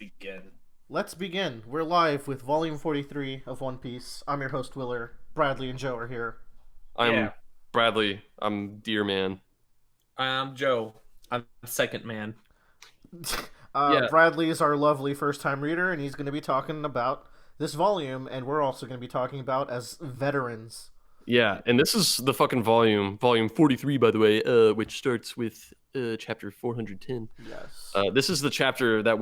begin. Let's begin. We're live with Volume 43 of One Piece. I'm your host, Willer. Bradley and Joe are here. Yeah. I'm Bradley. I'm Deer Man. I'm Joe. I'm second man. Yeah, Bradley is our lovely first-time reader, and he's going to be talking about this volume, and we're also going to be talking about as veterans. yeah, and this is the fucking volume 43, by the way, which starts with chapter 410. Yes. This is the chapter that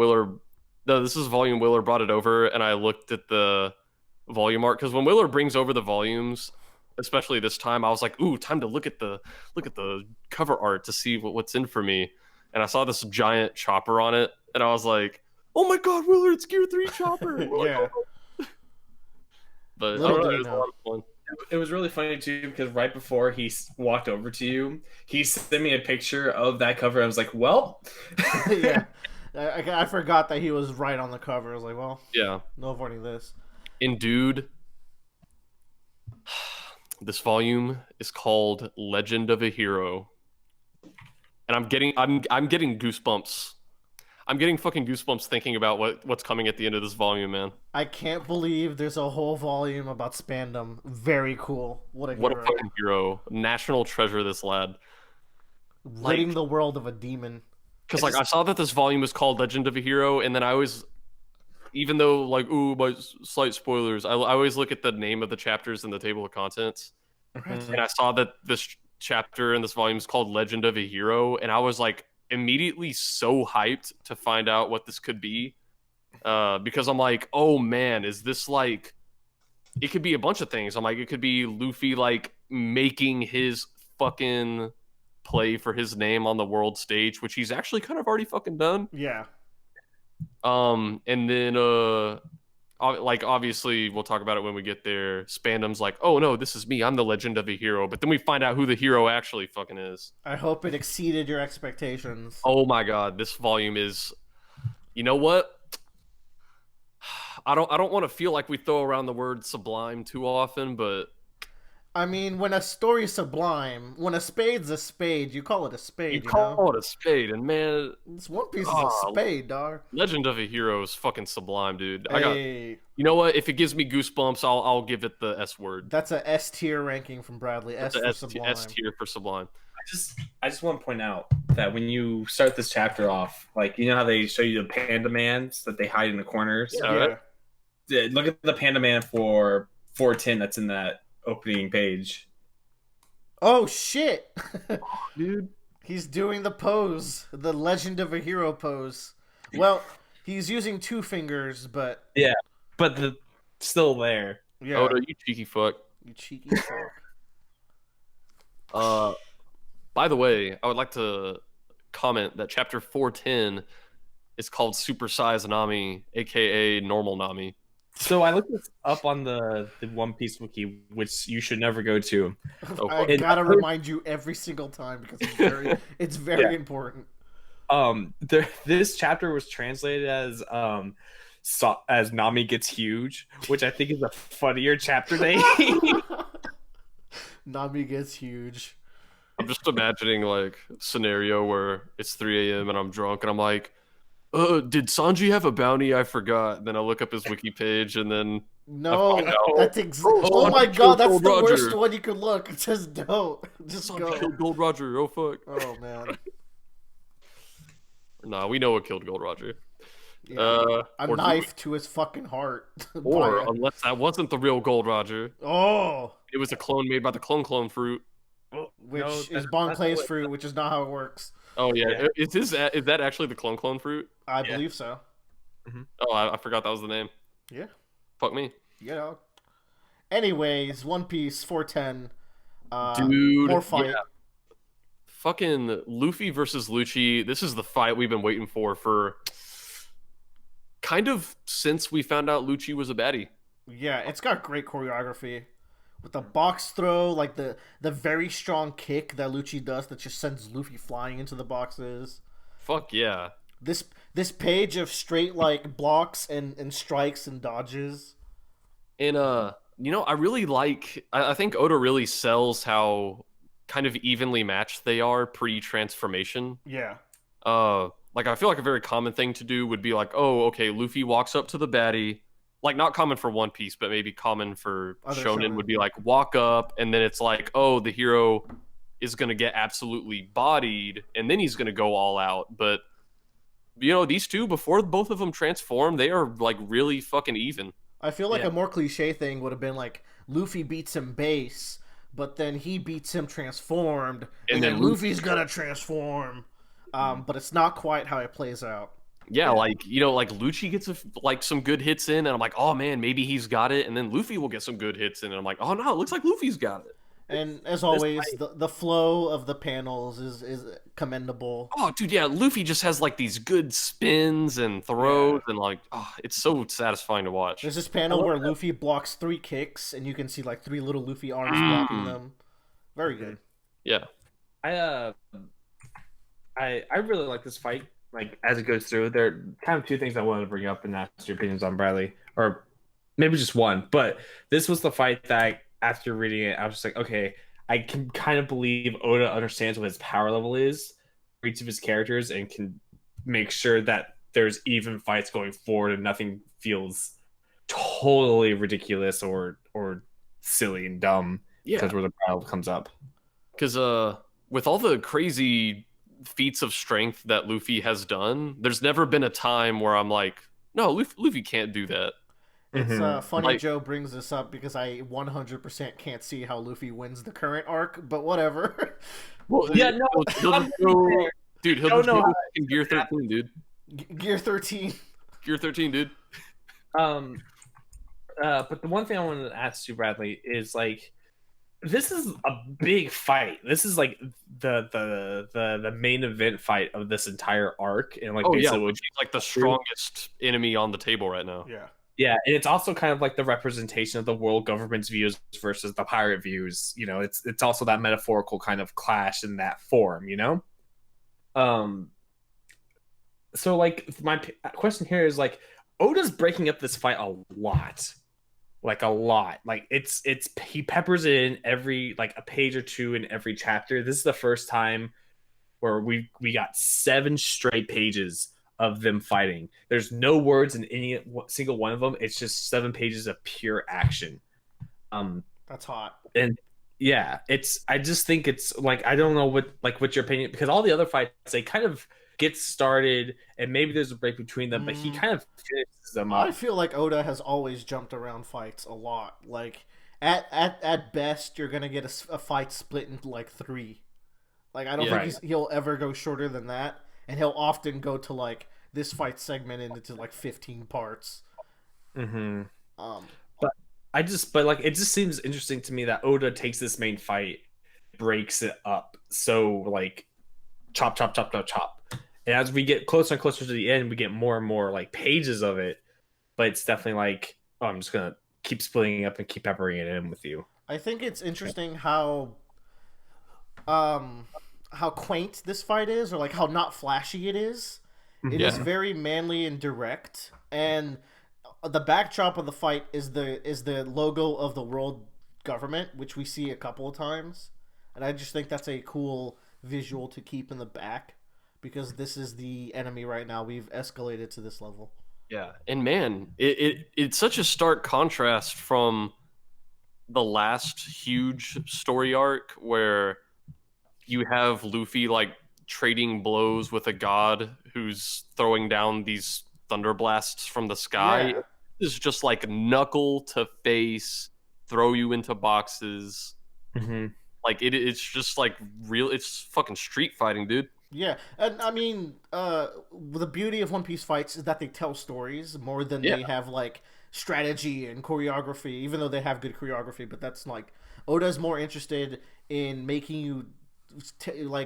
this is volume Willer brought it over, and I looked at the volume art because when Willer brings over the volumes, especially this time, I was like, "Ooh, time to look at the cover art to see what's in for me." And I saw this giant chopper on it, and I was like, "Oh my god, Willer, it's Gear 3 chopper!" Yeah. But I Little don't know, do it was you a know. lot of fun. It was really funny too because right before he walked over to you, he sent me a picture of that cover. I was like, "Well, Yeah. I forgot that he was right on the cover. I was like, well, Yeah. no avoiding this. And dude, this volume is called Legend of a Hero. And I'm getting goosebumps. I'm getting fucking goosebumps thinking about what's coming at the end of this volume, man. I can't believe there's a whole volume about Spandam. Very cool. What a What a hero. fucking hero. National treasure, this lad. Ridding the world of a demon. Because I saw that this volume is called Legend of a Hero, and then I always, even though my slight spoilers, I always look at the name of the chapters in the table of contents. And I saw that this chapter in this volume is called Legend of a Hero, and I was like immediately so hyped to find out what this could be, because I'm like, oh man, is this like? It could be a bunch of things. I'm like, it could be Luffy like making his fucking play for his name on the world stage, which he's actually kind of already fucking done. Yeah. And then like obviously we'll talk about it when we get there. Spandam's like, oh no, this is me. I'm the Legend of a Hero. But then we find out who the hero actually fucking is. I hope it exceeded your expectations. Oh my god, this volume is. You know what? I don't want to feel like we throw around the word sublime too often, but I mean, when a story's sublime, when a spade's a spade, you call it a spade, you you call know? it a spade, and man, This One Piece is Oh, a spade, dog. Legend of a Hero is fucking sublime, dude. Hey, You know what? If it gives me goosebumps, I'll give it the S word. that's a S tier ranking from Bradley. S The for S sublime. tier for sublime. I just want to point out that when you start this chapter off, like you know how they show you the panda mans that they hide in the corners. Yeah. Right. Yeah, look at the panda man for 410 that's in that opening page. Oh shit, Dude. he's doing the pose, the Legend of a Hero pose. Well, he's using two fingers, but But still there. yeah, Oda, you cheeky fuck. you cheeky fuck. By the way, I would like to comment that chapter 410 is called Super Size Nami, aka Normal Nami. So I looked this up on the One Piece wiki, which you should never go to. Oh, I fuck. gotta remind you every single time because it's very Yeah. important. This chapter was translated as Nami gets huge, which I think is a funnier chapter name. Nami gets huge. I'm just imagining like a scenario where it's 3 a.m. and I'm drunk and I'm like, did Sanji have a bounty? I forgot. Then I look up his wiki page and then No, I fucking know. that's Oh, oh my Sanji god, that's killed the Gold worst Roger. one you could look. Just don't. Just Sanji go. killed Gold Roger. Oh fuck. Oh man. Nah, we know what killed Gold Roger. Yeah. A or knife to his fucking heart. Or By a- unless that wasn't the real Gold Roger, oh, it was a clone made by the clone fruit. which No, is that's Bon not Clay's what- fruit, which is not how it works. Oh yeah, Yeah. is that actually the clone fruit? I Yeah. believe so. Oh, I forgot that was the name. Yeah. Fuck me, You know. Anyways, One Piece 410. dude. More fight. Yeah. Fucking Luffy versus Lucci. This is the fight we've been waiting for kind of since we found out Lucci was a baddie. Yeah, it's got great choreography. With the box throw, like the very strong kick that Lucci does that just sends Luffy flying into the boxes. Fuck yeah. This page of straight like blocks and strikes and dodges. And you know, I really like. I think Oda really sells how kind of evenly matched they are pre-transformation. Yeah. like I feel like a very common thing to do would be like, oh, okay, Luffy walks up to the baddie. Like not common for One Piece, but maybe common for Other shonen shonen. would be like walk up, and then it's like, oh, the hero is gonna get absolutely bodied, and then he's gonna go all out. But you know, these two, before both of them transform, they are like really fucking even. I feel like Yeah. a more cliche thing would have been like Luffy beats him base, but then he beats him transformed, and then Luffy's gonna transform. But it's not quite how it plays out. Yeah, like you know, like Lucci gets like some good hits in, and I'm like, oh man, maybe he's got it, and then Luffy will get some good hits in, and I'm like, oh no, it looks like Luffy's got it. And as always, the flow of the panels is commendable. Oh, dude, yeah, Luffy just has like these good spins and throws, and like, oh, it's so satisfying to watch. There's this panel where Luffy blocks 3 kicks, and you can see like 3 little Luffy arms blocking them. Very good. Yeah, I really like this fight. Like as it goes through, there are kind of 2 things I wanted to bring up and ask your opinions on, Bradley, or maybe just one. But this was the fight that after reading it, I was just like, okay, I can kind of believe Oda understands what his power level is for each of his characters and can make sure that there's even fights going forward and nothing feels totally ridiculous or silly and dumb because where the power comes up. because with all the crazy feats of strength that Luffy has done, there's never been a time where I'm like, no, Luffy can't do that. It's funny Like- Joe brings this up because I 100% can't see how Luffy wins the current arc, but whatever. Well, Yeah, no, he'll just go, dude, he'll Don't just know go how- in Gear 13, dude. Gear 13. Gear 13, dude. But the one thing I wanted to ask you, Bradley, is like, this is a big fight. This is like the main event fight of this entire arc, and like Oh yeah, basically what Luffy's like the strongest enemy on the table right now. Yeah. yeah, and it's also kind of like the representation of the world government's views versus the pirate views. You know, it's also that metaphorical kind of clash in that form. You know, so like my question here is like, Oda's breaking up this fight a lot. Like a lot. Like it's he peppers it in every like a page or 2 in every chapter. This is the first time where we got 7 straight pages of them fighting. There's no words in any single one of them. It's just 7 pages of pure action. That's hot. And yeah, I just think it's like, I don't know what's your opinion, because all the other fights, they kind of get started and maybe there's a break between them, but he kind of finishes them I up. feel like Oda has always jumped around fights a lot. Like at best, you're gonna get a fight split into like 3. Like I don't Yeah. think he'll ever go shorter than that, and he'll often go to like this fight segmented into like 15 parts. Mm-hmm. Um, But like, it just seems interesting to me that Oda takes this main fight, breaks it up, so like chop, chop, chop, chop, chop. And as we get closer and closer to the end, we get more and more like pages of it. But it's definitely like, oh, I'm just gonna keep splitting it up and keep peppering it in with you. I think it's interesting how quaint this fight is, or like how not flashy it is. It is Yeah. very manly and direct, and the backdrop of the fight is the logo of the world government, which we see a couple of times, and I just think that's a cool visual to keep in the back because this is the enemy right now. We've escalated to this level. Yeah, and man, it's such a stark contrast from the last huge story arc where you have Luffy like trading blows with a god who's throwing down these thunder blasts from the sky. Yeah. This is just like knuckle to face, throw you into boxes. Mm-hmm. Like it's just like real. It's fucking street fighting, dude. Yeah, and I mean, the beauty of One Piece fights is that they tell stories more than they have like strategy and choreography. Even though they have good choreography, but that's like Oda's more interested in making you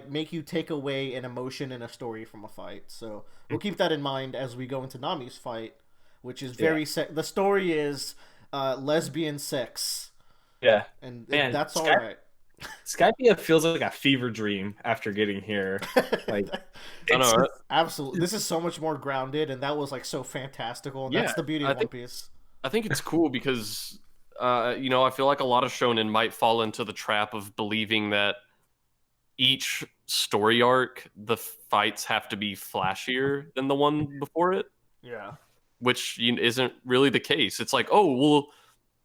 make you take away an emotion and a story from a fight. So we'll keep that in mind as we go into Nami's fight, which is very the story is lesbian sex, Yeah. and Man, that's all Sky- right. Skypiea feels like a fever dream after getting here. Like, I know, right? Absolutely, this is so much more grounded, and that was like so fantastical. And that's Yeah, the beauty I of One think- Piece. I think it's cool because, I feel like a lot of shonen might fall into the trap of believing that each story arc, the fights have to be flashier than the one before it. Yeah. Which isn't really the case. It's like, oh, well,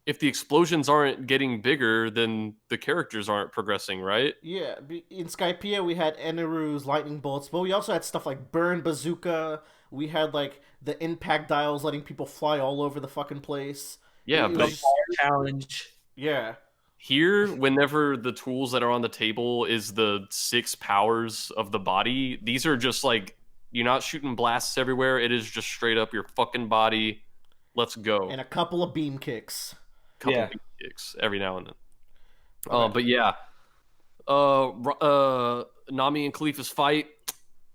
if the explosions aren't getting bigger, then the characters aren't progressing, right? Yeah, in Skypiea we had Eneru's lightning bolts, but we also had stuff like Burn Bazooka. We had like the impact dials letting people fly all over the fucking place. Yeah, It but was- Challenge. yeah, here, whenever the tools that are on the table is the 6 powers of the body, these are just like, you're not shooting blasts everywhere. It is just straight up your fucking body. Let's go. and a couple of beam kicks. Couple Yeah. beat kicks every now and then. Okay. But yeah, Nami and Kalifa's fight.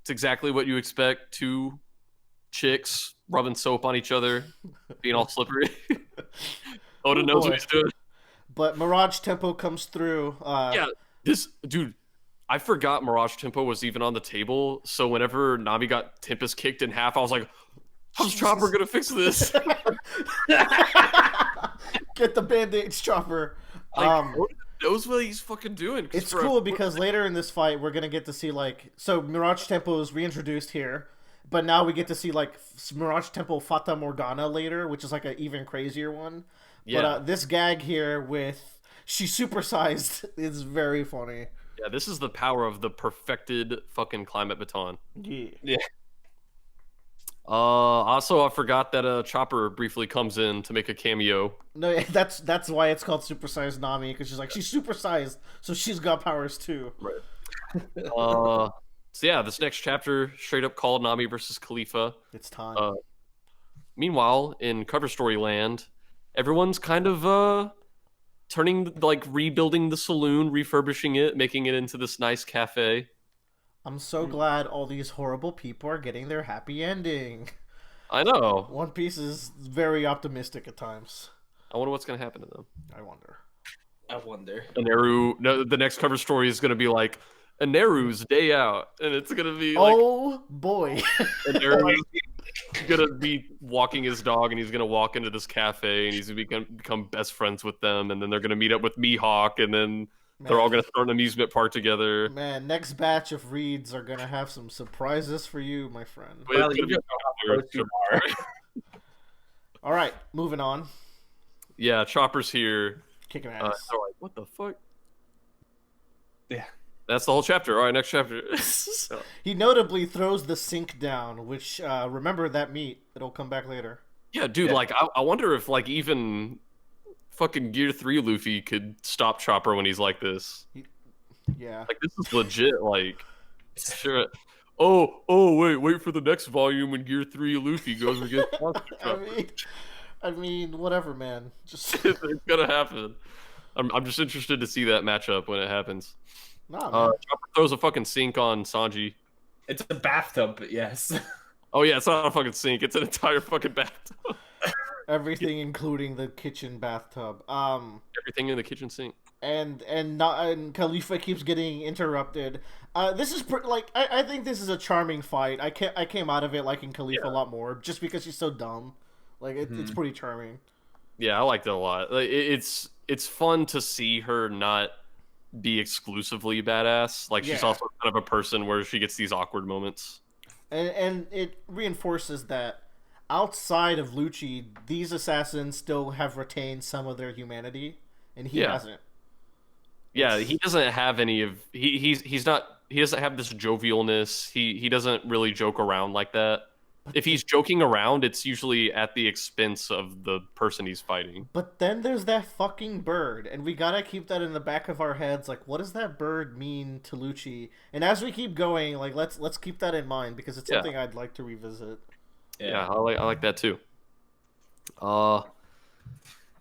It's exactly what you expect. 2 chicks rubbing soap on each other, being all slippery. Oda Oh, knows boy. what he's doing. But Mirage Tempo comes through. Yeah, this dude. I forgot Mirage Tempo was even on the table. So whenever Nami got Tempest kicked in half, I was like, "How's Chopper gonna fix this?" Get the Band-Aids, Chopper. Like, Oda knows what he's fucking doing. 'Cause It's for a- cool because later in this fight we're gonna get to see so Mirage Tempo is reintroduced here, but now we get to see Mirage Tempo Fata Morgana later, which is like an even crazier one. Yeah, But this gag here with she's supersized is very funny. yeah. This is the power of the perfected fucking climate baton. Yeah. Also, I forgot that Chopper briefly comes in to make a cameo. No, that's why it's called supersized Nami, because she's supersized, so she's got powers too. So yeah, this next chapter straight up called Nami versus Kalifa. It's time. Meanwhile, in cover story land, everyone's kind of rebuilding the saloon, refurbishing it, making it into this nice cafe. I'm so glad all these horrible people are getting their happy ending. I know. One Piece is very optimistic at times. I wonder what's gonna happen to them. I wonder. I wonder. The next cover story is gonna be like Aneru's day out, and it's gonna be like Oh boy. Aneru's gonna be walking his dog, and he's gonna walk into this cafe, and he's gonna become best friends with them, and then they're gonna meet up with Mihawk, and then they're all gonna start an amusement park together. Man, next batch of reads are gonna have some surprises for you, my friend. But it's gonna be All right, moving on. yeah, Chopper's here. Kicking They're ass. like, what the fuck? Yeah. That's the whole chapter. All right, next chapter. He notably throws the sink down, which remember that meat. It'll come back later. Yeah, dude. Yeah. Like, I wonder if like even fucking Gear 3 Luffy could stop Chopper when he's like this. Yeah. Like, this is legit. Like, sure. Oh, wait for the next volume when Gear 3 Luffy goes against Monster Chopper. I mean, whatever, man. Just It's gonna happen. I'm just interested to see that matchup when it happens. nah, man. Chopper throws a fucking sink on Sanji. It's a bathtub, but yes. Oh yeah, it's not a fucking sink. It's an entire fucking bathtub. Everything, including the kitchen bathtub. Everything in the kitchen sink. And Kalifa keeps getting interrupted. This is I think this is a charming fight. I came out of it liking Kalifa a lot more just because she's so dumb. Like it's pretty charming. Yeah, I liked it a lot. Like, it's fun to see her not be exclusively badass. Like she's Yeah. also kind of a person where she gets these awkward moments. And it reinforces that outside of Lucci, these assassins still have retained some of their humanity, and he hasn't. Yeah, he doesn't have any of he doesn't have this jovialness. He doesn't really joke around like that. If he's joking around, it's usually at the expense of the person he's fighting. But then there's that fucking bird, and we gotta keep that in the back of our heads. Like, what does that bird mean to Lucci? And as we keep going, like, let's keep that in mind because it's something I'd like to revisit. Yeah, I like that too.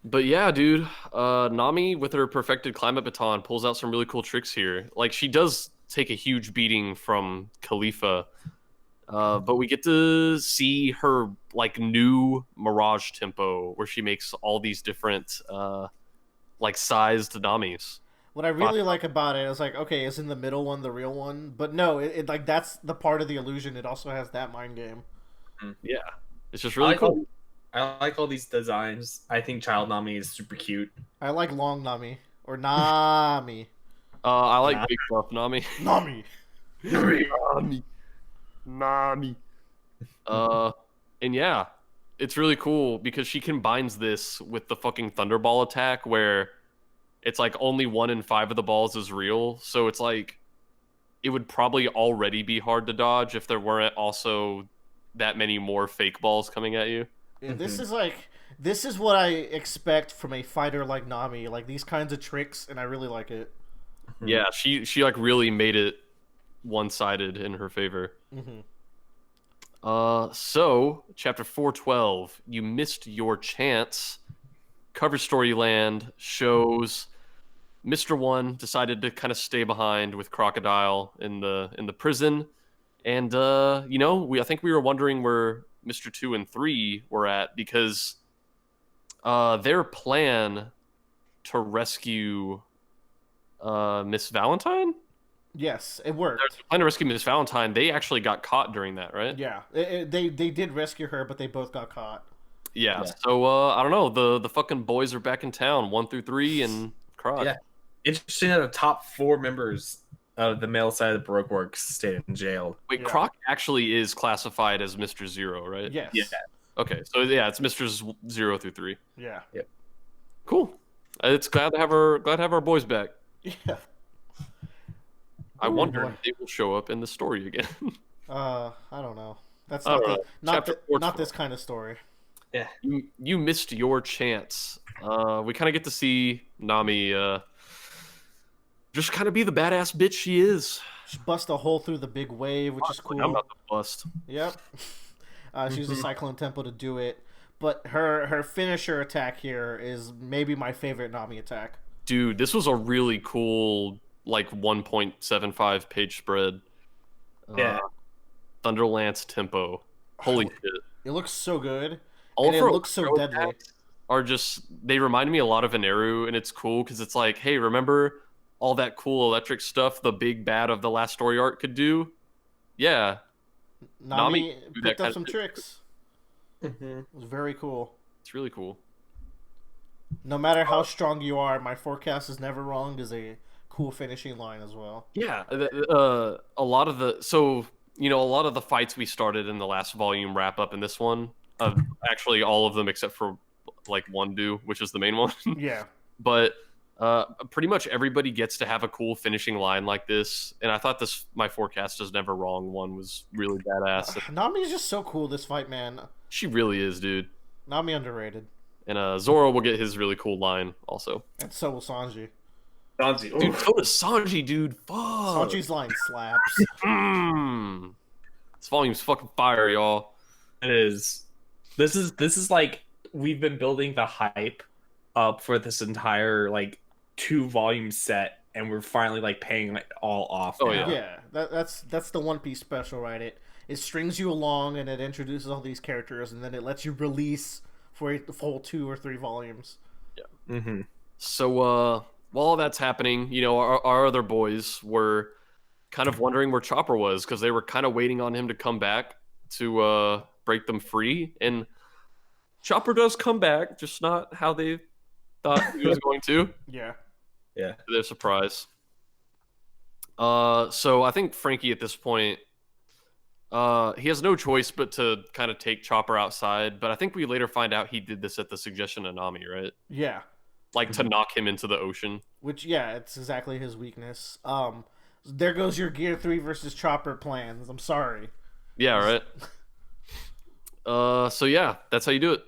But yeah, dude, Nami with her perfected climate baton pulls out some really cool tricks here. Like she does take a huge beating from Kalifa, but we get to see her like new Mirage tempo where she makes all these different like sized Namis. What I really like about it is like, okay, is in the middle one the real one? But no, it like that's the part of the illusion. It also has that mind game. Yeah, it's just really cool. I like all these designs. I think Child Nami is super cute. I like Long Nami or Nami. I like Big Buff Nami. Nami. Nami. Nami. And yeah, it's really cool because she combines this with the fucking Thunderball attack where it's like only 1 in 5 of the balls is real. So it's like it would probably already be hard to dodge if there weren't also that many more fake balls coming at you. Yeah, this is what I expect from a fighter like Nami, like these kinds of tricks, and I really like it. Yeah, she like really made it one-sided in her favor. So chapter 412, you missed your chance. Cover story land shows Mr. One decided to kind of stay behind with Crocodile in the prison, and I think we were wondering where Mr. 2 and 3 were at because their plan to rescue Miss Valentine. Yes, it worked. Their plan to rescue Miss Valentine. They actually got caught during that, right? Yeah, they did rescue her, but they both got caught. Yeah. So I don't know. The fucking boys are back in town, 1 through 3, and Croc. Yeah. Interesting that the top 4 members of the male side of the Baroque Works stayed in jail. Wait, Croc actually is classified as Mr. Zero, right? Yes. Yeah. Okay, so yeah, it's Mr. 0 through 3. Yeah. Yep. Cool. It's glad to have our boys back. Yeah. I Ooh, wonder boy. if they will show up in the story again. I don't know. That's I not don't the, know. not Chapter the, 412. not this kind of story. Yeah. You missed your chance. We kind of get to see Nami just kind of be the badass bitch she is. She bust a hole through the big wave, which is cool. I'm not the bust. Yep. She used a Cyclone Tempo to do it. But her finisher attack here is maybe my favorite Nami attack. Dude, this was a really cool, like 1.75 page spread. Yeah. Thunderlance Tempo. Holy shit. It looks so good. All And of it her looks so throw deadly. attacks are just, they remind me a lot of Eneru, and it's cool because it's like, hey, remember all that cool electric stuff the big bad of the last story arc could do? Yeah. Nami do that picked kind up of some shit. tricks. It was very cool. It's really cool. No matter how strong you are, my forecast is never wrong is a cool finishing line as well. Yeah, a lot of the fights we started in the last volume wrap up in this one. Actually, all of them except for like one do, which is the main one. Yeah. But pretty much everybody gets to have a cool finishing line like this, and I thought my forecast is never wrong one was really badass. Nami's just so cool this fight, man. She really is, dude. Nami underrated. And Zoro will get his really cool line also. And so will Sanji. Sanji. Dude, so does Sanji, dude. Fuck. Sanji's line slaps. This volume's fucking fire, y'all. It is. This is like we've been building the hype up for this entire like 2-volume set, and we're finally like paying it all off. Oh, now. Yeah, that's the One Piece special, right? It strings you along and it introduces all these characters, and then it lets you release for a full 2 or 3 volumes. Yeah. So while all that's happening, our other boys were kind of wondering where Chopper was because they were kind of waiting on him to come back to break them free. And Chopper does come back, just not how they thought he was going to. Yeah. Yeah. To their surprise. So I think Frankie at this point, he has no choice but to kind of take Chopper outside. But I think we later find out he did this at the suggestion of Nami, right? Yeah. Like to knock him into the ocean. Which, yeah, it's exactly his weakness. There goes your Gear 3 versus Chopper plans. I'm sorry. Yeah, right. So yeah, that's how you do it.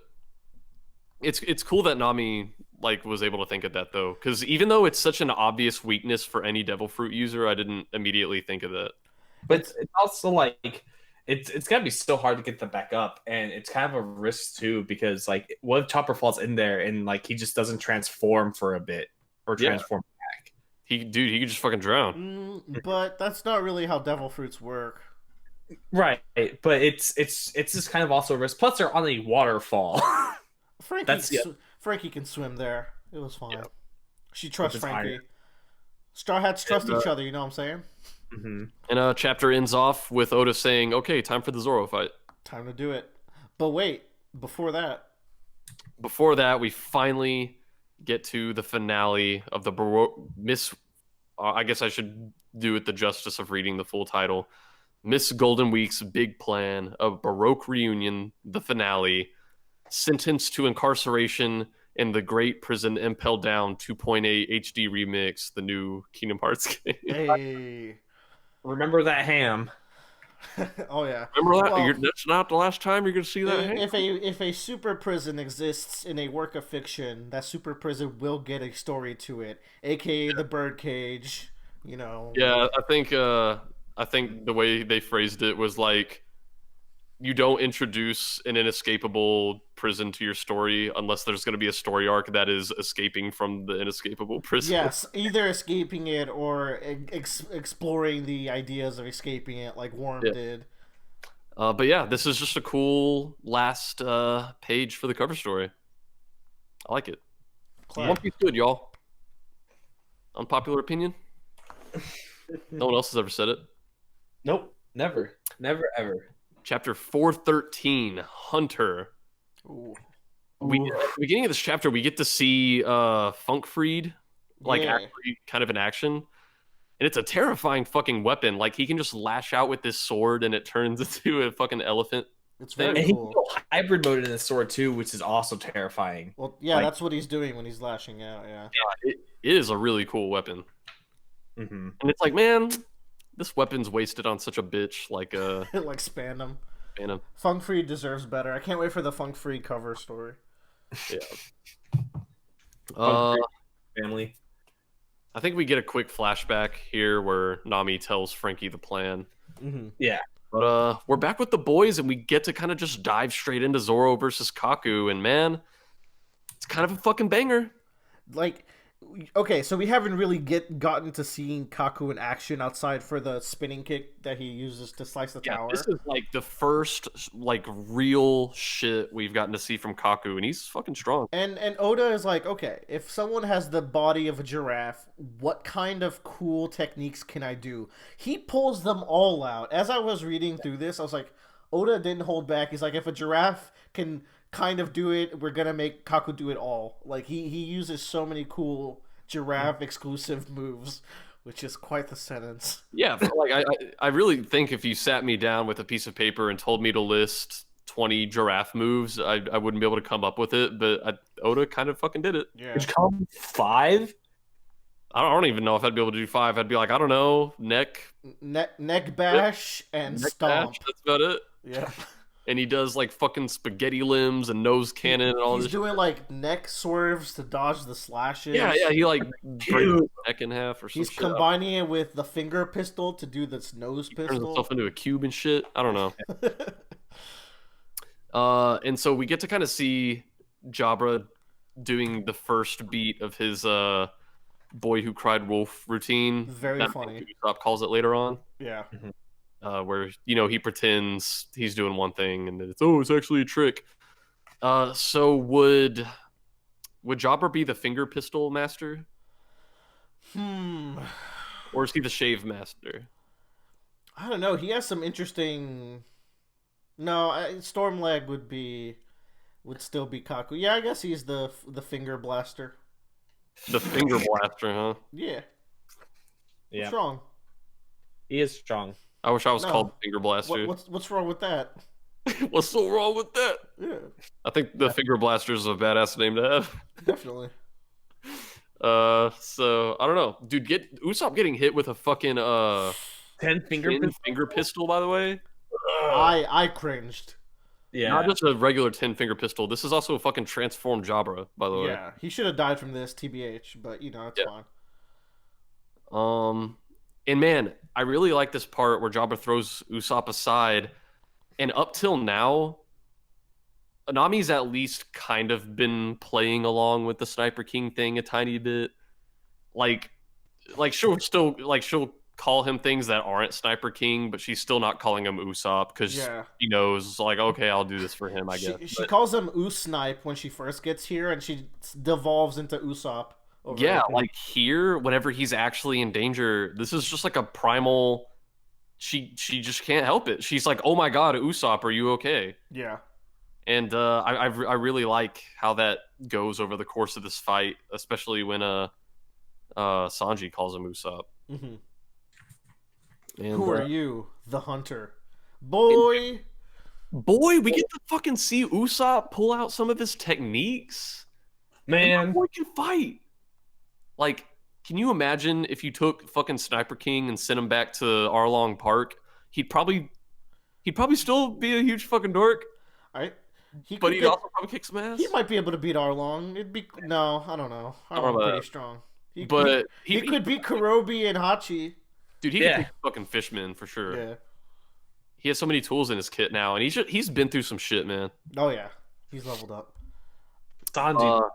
It's cool that Nami like was able to think of that though, because even though it's such an obvious weakness for any Devil Fruit user, I didn't immediately think of that. But it's also like it's gotta be so hard to get them back up, and it's kind of a risk too because like what if Chopper falls in there and like he just doesn't transform for a bit or transform back? He could just fucking drown. But that's not really how Devil Fruits work. Right, but it's just kind of also a risk. Plus, they're on a waterfall. Frankie can swim there. It was fine. Yeah. She trusts With his Frankie. iron. Straw Hats trust each other, you know what I'm saying? And chapter ends off with Oda saying, "Okay, time for the Zoro fight." Time to do it. But wait, before that, we finally get to the finale of the I guess I should do it the justice of reading the full title. Miss Golden Week's big plan, a Baroque reunion, the finale, sentenced to incarceration in the Great Prison Impel Down 2.8 HD remix, the new Kingdom Hearts game. Hey. Remember that ham. Oh yeah. Remember that? Well, That's not the last time you're gonna see that. if a super prison exists in a work of fiction, that super prison will get a story to it, aka the birdcage. You know. Yeah, I think the way they phrased it was like you don't introduce an inescapable prison to your story unless there's going to be a story arc that is escaping from the inescapable prison. Yes, either escaping it or exploring the ideas of escaping it, like Worm did. But yeah, this is just a cool last page for the cover story. I like it. One Piece good, y'all. Unpopular opinion? No one else has ever said it. Nope, never ever. Chapter 413, Hunter. Ooh. At the beginning of this chapter, we get to see Funkfried, actually kind of in action. And it's a terrifying fucking weapon. Like, he can just lash out with this sword and it turns into a fucking elephant. It's very and cool. He can go hybrid mode in this sword too, which is also terrifying. Well, yeah, that's what he's doing when he's lashing out, yeah. Yeah, it is a really cool weapon. Mm-hmm. And it's like, man, this weapon's wasted on such a bitch like like Spandam. Spandam. Funkfried deserves better. I can't wait for the Funkfried cover story. Yeah. Family. I think we get a quick flashback here where Nami tells Frankie the plan. Mm-hmm. Yeah. But we're back with the boys and we get to kind of just dive straight into Zoro versus Kaku, and man, it's kind of a fucking banger. Like, okay, so we haven't really gotten to seeing Kaku in action outside for the spinning kick that he uses to slice the tower. This is like the first like real shit we've gotten to see from Kaku, and he's fucking strong. And Oda is like, okay, if someone has the body of a giraffe, what kind of cool techniques can I do? He pulls them all out. As I was reading through this, I was like, Oda didn't hold back. He's like, if a giraffe can kind of do it, we're gonna make Kaku do it all. Like, he uses so many cool giraffe exclusive moves, which is quite the sentence. Yeah, but like I really think if you sat me down with a piece of paper and told me to list 20 giraffe moves, I wouldn't be able to come up with it, but Oda kind of fucking did it. Yeah. Which come 5? I don't even know if I'd be able to do 5. I'd be like, I don't know, neck bash and neck stomp. bash, that's about it. Yeah. And he does like fucking spaghetti limbs and nose cannon and all this. He's doing like neck swerves to dodge the slashes. Yeah, he like breaks his neck in half or something. He's combining it with the finger pistol to do this nose pistol. Turns himself into a cube and shit. I don't know. And so we get to kind of see Jabra doing the first beat of his boy who cried wolf routine. Very funny. Usopp calls it later on. Yeah. Where he pretends he's doing one thing and then it's actually a trick. So would Jabra be the finger pistol master? Or is he the shave master? I don't know. He has some interesting. No, Stormleg would still be Kaku. Yeah, I guess he's the finger blaster. The finger blaster, huh? Yeah. Yeah. Strong. He is strong. I wish I was called Finger Blaster. What's wrong with that? What's so wrong with that? Yeah. I think the Finger Blaster is a badass name to have. Definitely. So I don't know, dude. Usopp getting hit with a fucking 10 finger pistol. By the way, I cringed. Yeah. Not just a regular 10-finger pistol. This is also a fucking transformed Jabra. By the way. Yeah, he should have died from this, tbh. But it's fine. And man, I really like this part where Jabra throws Usopp aside. And up till now, Nami's at least kind of been playing along with the Sniper King thing a tiny bit. Like she'll call him things that aren't Sniper King, but she's still not calling him Usopp because she knows, like, okay, I'll do this for him, I guess. She calls him Usnipe when she first gets here, and she devolves into Usopp. Like here, whenever he's actually in danger, this is just like a primal. She just can't help it. She's like, "Oh my god, Usopp, are you okay?" Yeah. And I really like how that goes over the course of this fight, especially when Sanji calls him Usopp. Mm-hmm. And, Who are you, the hunter? Boy! boy, we get to fucking see Usopp pull out some of his techniques. And Man, that boy can fight. Like, can you imagine if you took fucking Sniper King and sent him back to Arlong Park? He'd probably still be a huge fucking dork, I, but he'd also probably kick some ass. He might be able to beat Arlong. It'd be no, I don't know. I don't know Arlong's about pretty strong. But he could beat Kurobi and Hachi. dude, he could beat fucking Fishman for sure. Yeah. He has so many tools in his kit now, and he's been through some shit, man. Oh yeah, he's leveled up. Sanji.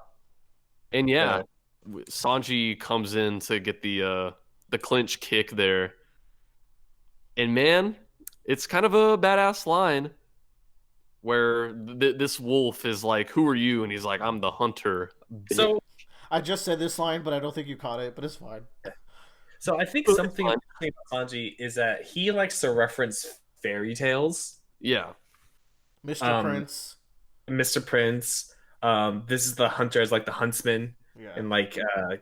And yeah, Sanji comes in to get the clinch kick there, and man, it's kind of a badass line where this wolf is like, "Who are you?" And he's like, "I'm the hunter." So I just said this line, but I don't think you caught it. But it's fine. So I think something about Sanji is that he likes to reference fairy tales. Yeah. Mr. Prince. Mr. Prince. This is the hunter as like the huntsman. Yeah. And like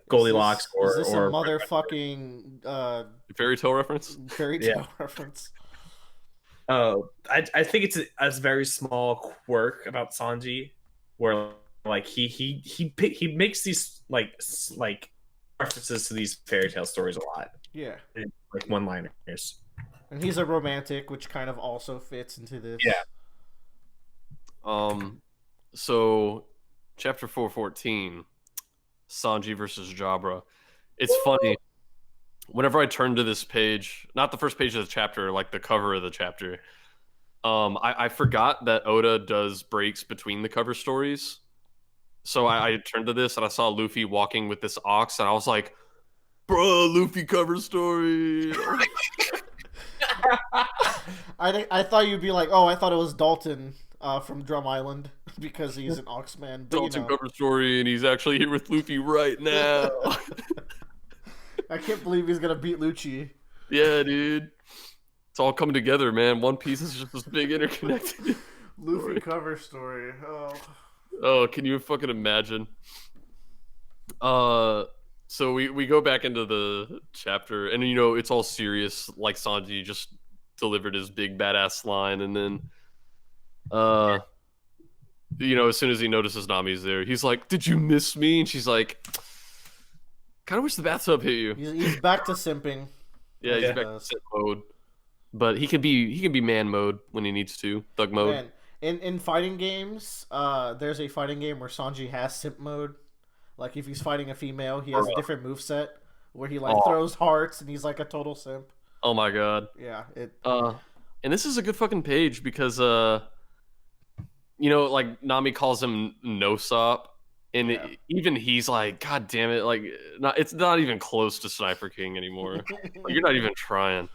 Goldilocks is this a motherfucking fairy tale reference? Fairy tale reference. I think it's a very small quirk about Sanji, where like he makes these like references to these fairy tale stories a lot. Yeah, like one-liners. And he's a romantic, which kind of also fits into this. Yeah. So, chapter 414, Sanji versus Jabra. It's funny. Whenever I turn to this page, not the first page of the chapter, like the cover of the chapter, I forgot that Oda does breaks between the cover stories. So I turned to this and I saw Luffy walking with this ox, and I was like, "Bro, Luffy cover story." I thought you'd be like, "Oh, I thought it was Dalton from Drum Island because he's an Oxman." But, Dalton cover story, and he's actually here with Luffy right now. I can't believe he's gonna beat Lucci. Yeah, dude. It's all coming together, man. One Piece is just this big interconnected. Luffy cover story. Oh, can you fucking imagine? So we go back into the chapter, and it's all serious. Like Sanji just delivered his big badass line, and then, as soon as he notices Nami's there, he's like, "Did you miss me?" And she's like, "Kind of wish the bathtub hit you." He's back to simping. Yeah, he's back to simp mode, but he can be man mode when he needs to, thug mode. Man, in fighting games, there's a fighting game where Sanji has simp mode. Like if he's fighting a female, he has a different moveset where he throws hearts and he's like a total simp. Oh my god. Yeah. And this is a good fucking page because like Nami calls him Nosop, and even he's like, "God damn it!" Like, it's not even close to Sniper King anymore. Like, you're not even trying.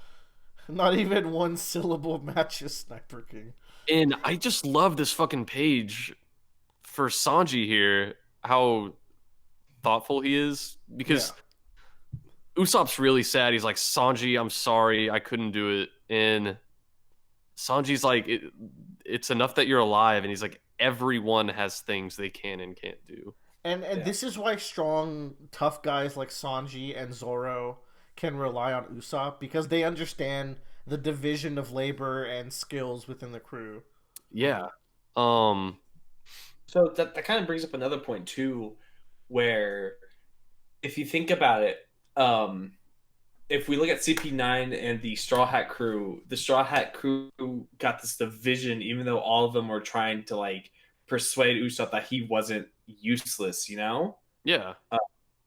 Not even one syllable matches Sniper King. And I just love this fucking page for Sanji here. How thoughtful he is, because Usopp's really sad. He's like, "Sanji, I'm sorry, I couldn't do it." And Sanji's like, it's enough that you're alive. And he's like, everyone has things they can and can't do. And this is why strong, tough guys like Sanji and Zoro can rely on Usopp, because they understand the division of labor and skills within the crew. Yeah. So that kind of brings up another point too, where if you think about it, if we look at CP9 and the Straw Hat crew got this division, even though all of them were trying to like persuade Usopp that he wasn't useless, Yeah.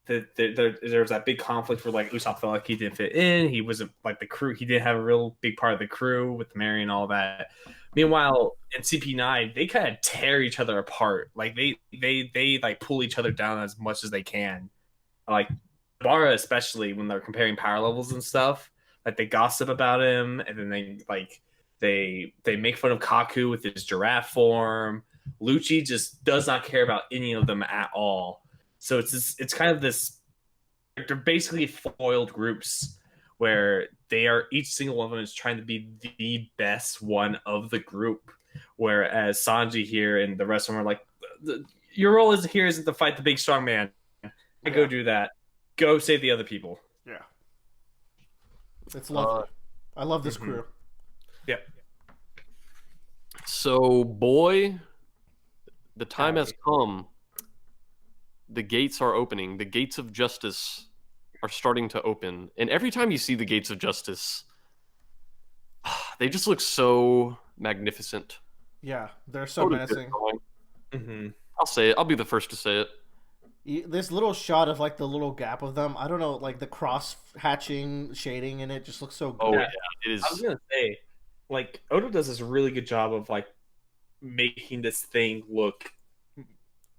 There was that big conflict where like Usopp felt like he didn't fit in. He wasn't like the crew. He didn't have a real big part of the crew with Mary and all that. Meanwhile, in CP9, they kind of tear each other apart. Like they like pull each other down as much as they can. Like Bara, especially when they're comparing power levels and stuff, like they gossip about him, and then they make fun of Kaku with his giraffe form. Lucci just does not care about any of them at all. So it's kind of this. They're basically foiled groups where each single one of them is trying to be the best one of the group. Whereas Sanji here and the rest of them are like, your role isn't to fight the big strong man. Go do that. go save the other people. Yeah, it's lovely. I love this crew. Yep. So, boy, the time has Howdy. come. The gates are opening. The gates of justice are starting to open. And every time you see the gates of justice, they just look so magnificent. Yeah, they're so menacing. I'll say it. I'll be the first to say it. This little shot of like the little gap of them, I don't know, like the cross hatching shading in it just looks so good. Oh, Yeah. yeah. It is. I was gonna say, like, Oda does this really good job of like making this thing look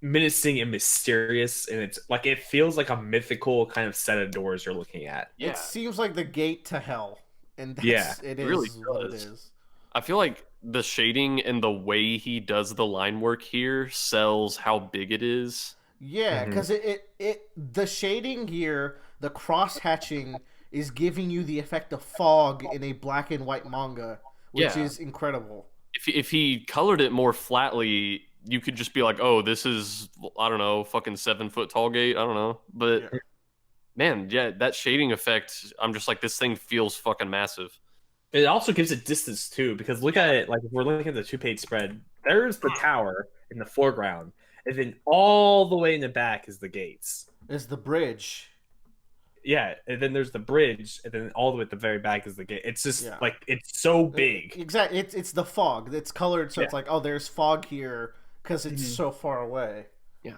menacing and mysterious, and it's like it feels like a mythical kind of set of doors you're looking at. Yeah. It seems like the gate to hell, and that's, Yeah, it it is really what it does. is. I feel like the shading and the way he does the line work here sells how big it is. Yeah, because the shading here, the cross hatching is giving you the effect of fog in a black and white manga, which Yeah. is incredible. If he colored it more flatly, you could just be like, oh, this is, I don't know, fucking 7-foot tall gate. I don't know. But Yeah. man, yeah, that shading effect, I'm just like, this thing feels fucking massive. It also gives it distance too, because look at it like if we're looking at the 2-page spread, there's the tower in the foreground, and then all the way in the back is the gates. Is the bridge. Yeah, and then there's the bridge, and then all the way at the very back is the gate. It's just Yeah. like it's so big. Exactly. It's the fog. It's colored, so it's like, oh, there's fog here because it's Mhm. so far away.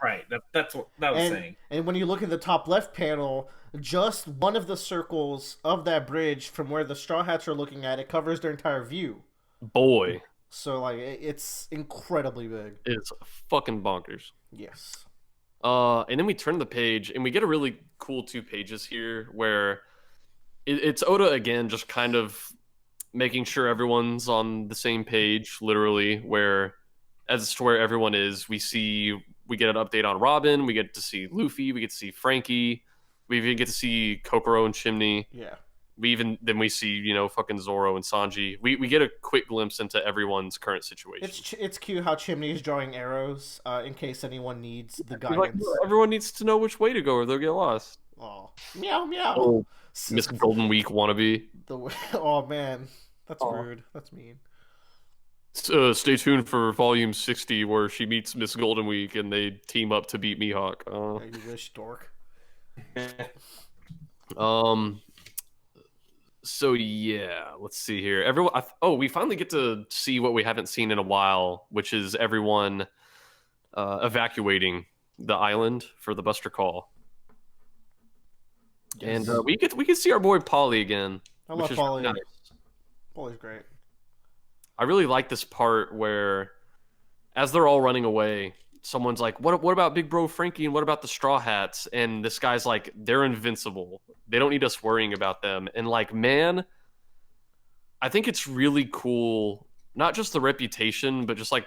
Right. That's what that was saying. And when you look at the top left panel, just one of the circles of that bridge from where the Straw Hats are looking at, it covers their entire view. Boy, So like it's incredibly big. it's fucking bonkers. Yes. And then we turn the page and we get a really cool 2 pages here where it's Oda again, just kind of making sure everyone's on the same page, literally, where as to where everyone is, we get an update on Robin, we get to see Luffy, we get to see Frankie, we even get to see Kokoro and Chimney. Yeah. We see, fucking Zoro and Sanji. We get a quick glimpse into everyone's current situation. It's cute how Chimney is drawing arrows in case anyone needs the We're like, guidance. everyone needs to know which way to go or they'll get lost. Oh, meow meow. Oh, Miss Golden Week wannabe. Oh man, that's Aw. rude. That's mean. Stay tuned for volume 60 where she meets Miss Golden Week and they team up to beat Mihawk. You wish, dork. So yeah, let's see here. Everyone, we finally get to see what we haven't seen in a while, which is everyone evacuating the island for the Buster Call. Yes. And we can see our boy Polly again. I which love is Polly. really nice. Polly's great. I really like this part where, as they're all running away, someone's like, what about Big Bro Frankie and what about the Straw Hats? And this guy's like, they're invincible. They don't need us worrying about them. And like, man, I think it's really cool, not just the reputation, but just like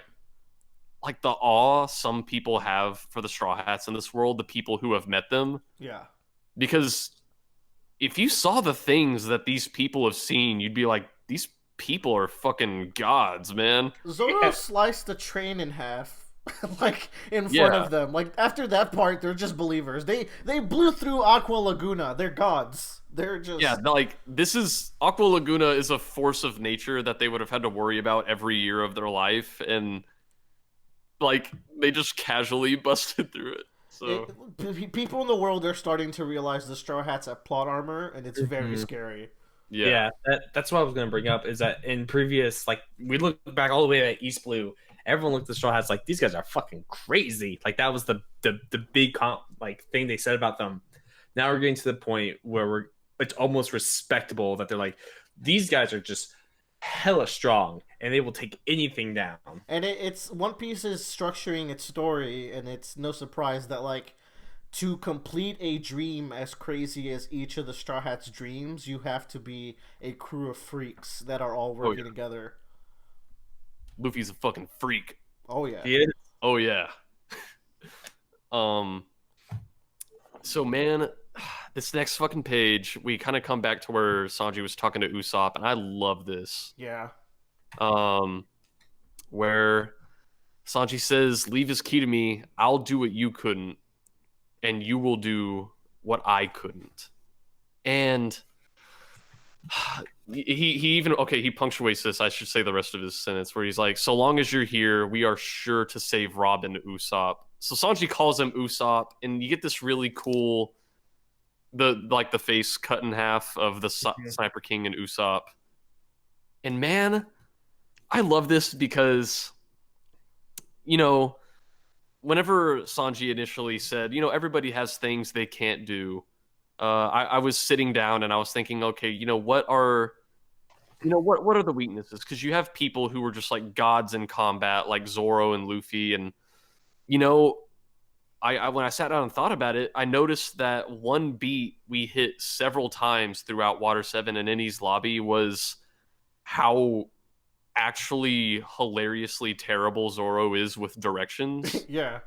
the awe some people have for the Straw Hats in this world, the people who have met them. Yeah. Because if you saw the things that these people have seen, you'd be like, these people are fucking gods, man. Zoro sliced the train in half, like in front of them. Like after that part, they're just believers. They blew through Aqua Laguna. They're gods. They're just like this is Aqua Laguna is a force of nature that they would have had to worry about every year of their life, and like they just casually busted through it. So people in the world are starting to realize the Straw Hats have plot armor, and it's very scary. yeah. That's what I was going to bring up is that in previous, like, we look back all the way at East Blue, everyone looked at the Straw Hats like, these guys are fucking crazy. Like, that was the big thing they said about them. Now we're getting to the point where it's almost respectable that they're like, these guys are just hella strong and they will take anything down. And it's One Piece is structuring its story, and it's no surprise that like to complete a dream as crazy as each of the Straw Hats' dreams, you have to be a crew of freaks that are all working together. Luffy's a fucking freak. Oh yeah. He is. Oh yeah. So man, this next fucking page, we kind of come back to where Sanji was talking to Usopp, and I love this. Yeah. Where Sanji says, "Leave is key to me. I'll do what you couldn't, and you will do what I couldn't. And he even he punctuates this. I should say the rest of his sentence where he's like, "So long as you're here, we are sure to save Robin, Usopp." So Sanji calls him Usopp, and you get this really cool the face cut in half of the Sniper King and Usopp. And man, I love this because, you know, whenever Sanji initially said, everybody has things they can't do, I was sitting down and I was thinking, okay, what are the weaknesses? Because you have people who were just like gods in combat, like Zoro and Luffy, and I when I sat down and thought about it, I noticed that one beat we hit several times throughout Water 7 and Enies lobby was how actually hilariously terrible Zoro is with directions. Yeah.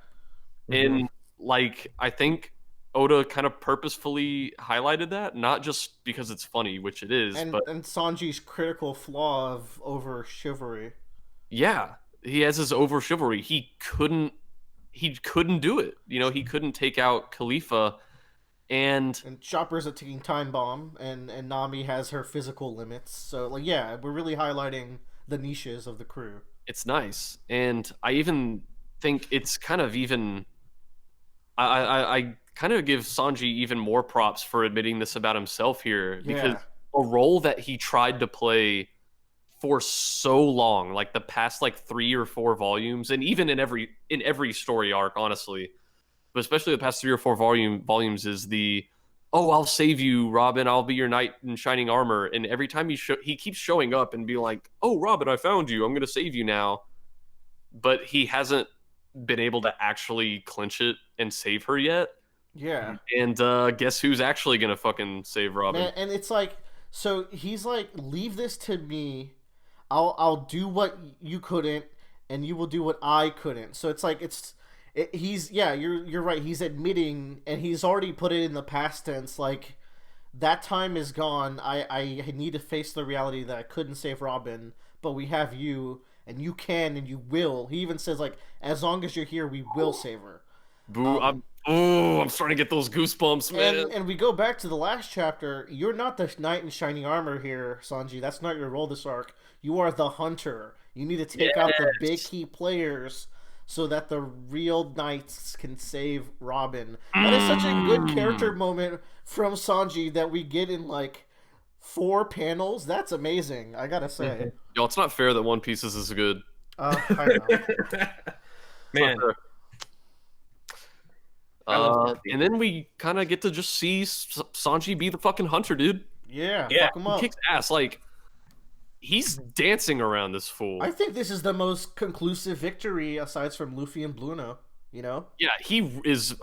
And like, I think Oda kind of purposefully highlighted that, not just because it's funny, which it is, and Sanji's critical flaw of over chivalry. Yeah, he has his over chivalry. He couldn't do it. He couldn't take out Kalifa, and Chopper's a ticking time bomb, and Nami has her physical limits. So like, yeah, we're really highlighting the niches of the crew. It's nice, and I even think it's kind of even. I kind of give Sanji even more props for admitting this about himself here, because a role that he tried to play for so long, like the past 3 or 4 volumes, and even in every story arc, honestly, but especially the past 3 or 4 volumes, is the I'll save you, Robin, I'll be your knight in shining armor. And every time he keeps showing up and be like, oh, Robin, I found you, I'm gonna save you now, but he hasn't been able to actually clinch it and save her yet. Yeah. And guess who's actually gonna fucking save Robin? Man, and it's like, so he's like, leave this to me, I'll do what you couldn't, and you will do what I couldn't. So it's like, you're right. He's admitting, and he's already put it in the past tense. Like, that time is gone. I need to face the reality that I couldn't save Robin, but we have you, and you can, and you will. He even says, like, as long as you're here, we will save her. Boo! I'm starting to get those goosebumps, man. And we go back to the last chapter. You're not the knight in shining armor here, Sanji. That's not your role this arc. You are the hunter. You need to take out the big key players so that the real knights can save Robin. That is such a good character moment from Sanji that we get in 4 panels. That's amazing, I gotta say. Yo, it's not fair that One Piece is as good. I know. Man. And then we kind of get to just see Sanji be the fucking hunter, dude. Yeah. Fuck him up. He kicks ass. He's dancing around this fool. I think this is the most conclusive victory aside from Luffy and Bluno, Yeah, he is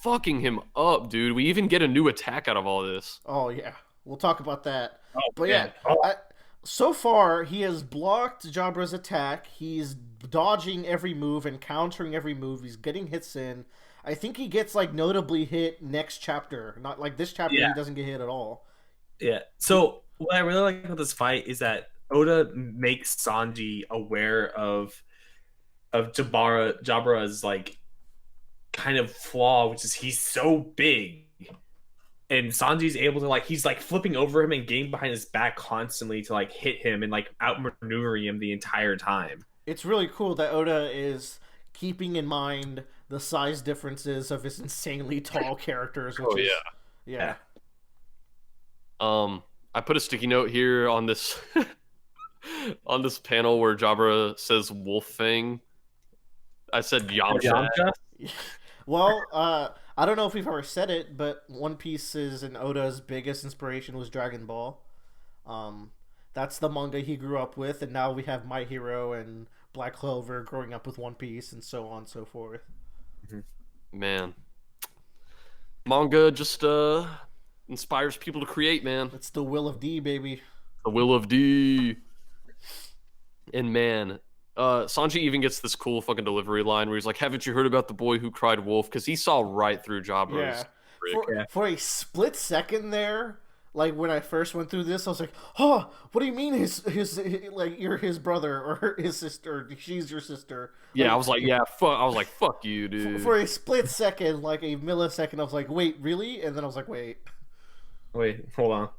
fucking him up, dude. We even get a new attack out of all this. Oh, yeah. We'll talk about that. Oh, but so far, he has blocked Jabra's attack. He's dodging every move and countering every move. He's getting hits in. I think he gets notably hit next chapter. Not like this chapter, he doesn't get hit at all. Yeah. So what I really like about this fight is that Oda makes Sanji aware of Jabra's kind of flaw, which is he's so big, and Sanji's able to he's flipping over him and getting behind his back constantly to hit him and outmaneuvering him the entire time. It's really cool that Oda is keeping in mind the size differences of his insanely tall characters. Yeah. I put a sticky note here on this on this panel where Jabra says wolf thing. I said Yamcha. Well, I don't know if we've ever said it, but One Piece's and Oda's biggest inspiration was Dragon Ball. That's the manga he grew up with, and now we have My Hero and Black Clover growing up with One Piece, and so on and so forth. Man, manga just inspires people to create, man. It's the will of D, baby. The will of D. And man, Sanji even gets this cool fucking delivery line where he's like, haven't you heard about the boy who cried wolf? Because he saw right through Jabra's. For a split second there, like when I first went through this, I was like, "Oh, what do you mean his like you're his brother or his sister? She's your sister?" Yeah, Like, I was like, yeah, fuck. I was like, fuck you, dude. for a split second, like a millisecond, I was like, "Wait, really?" And then I was like, "Wait." Wait, hold on.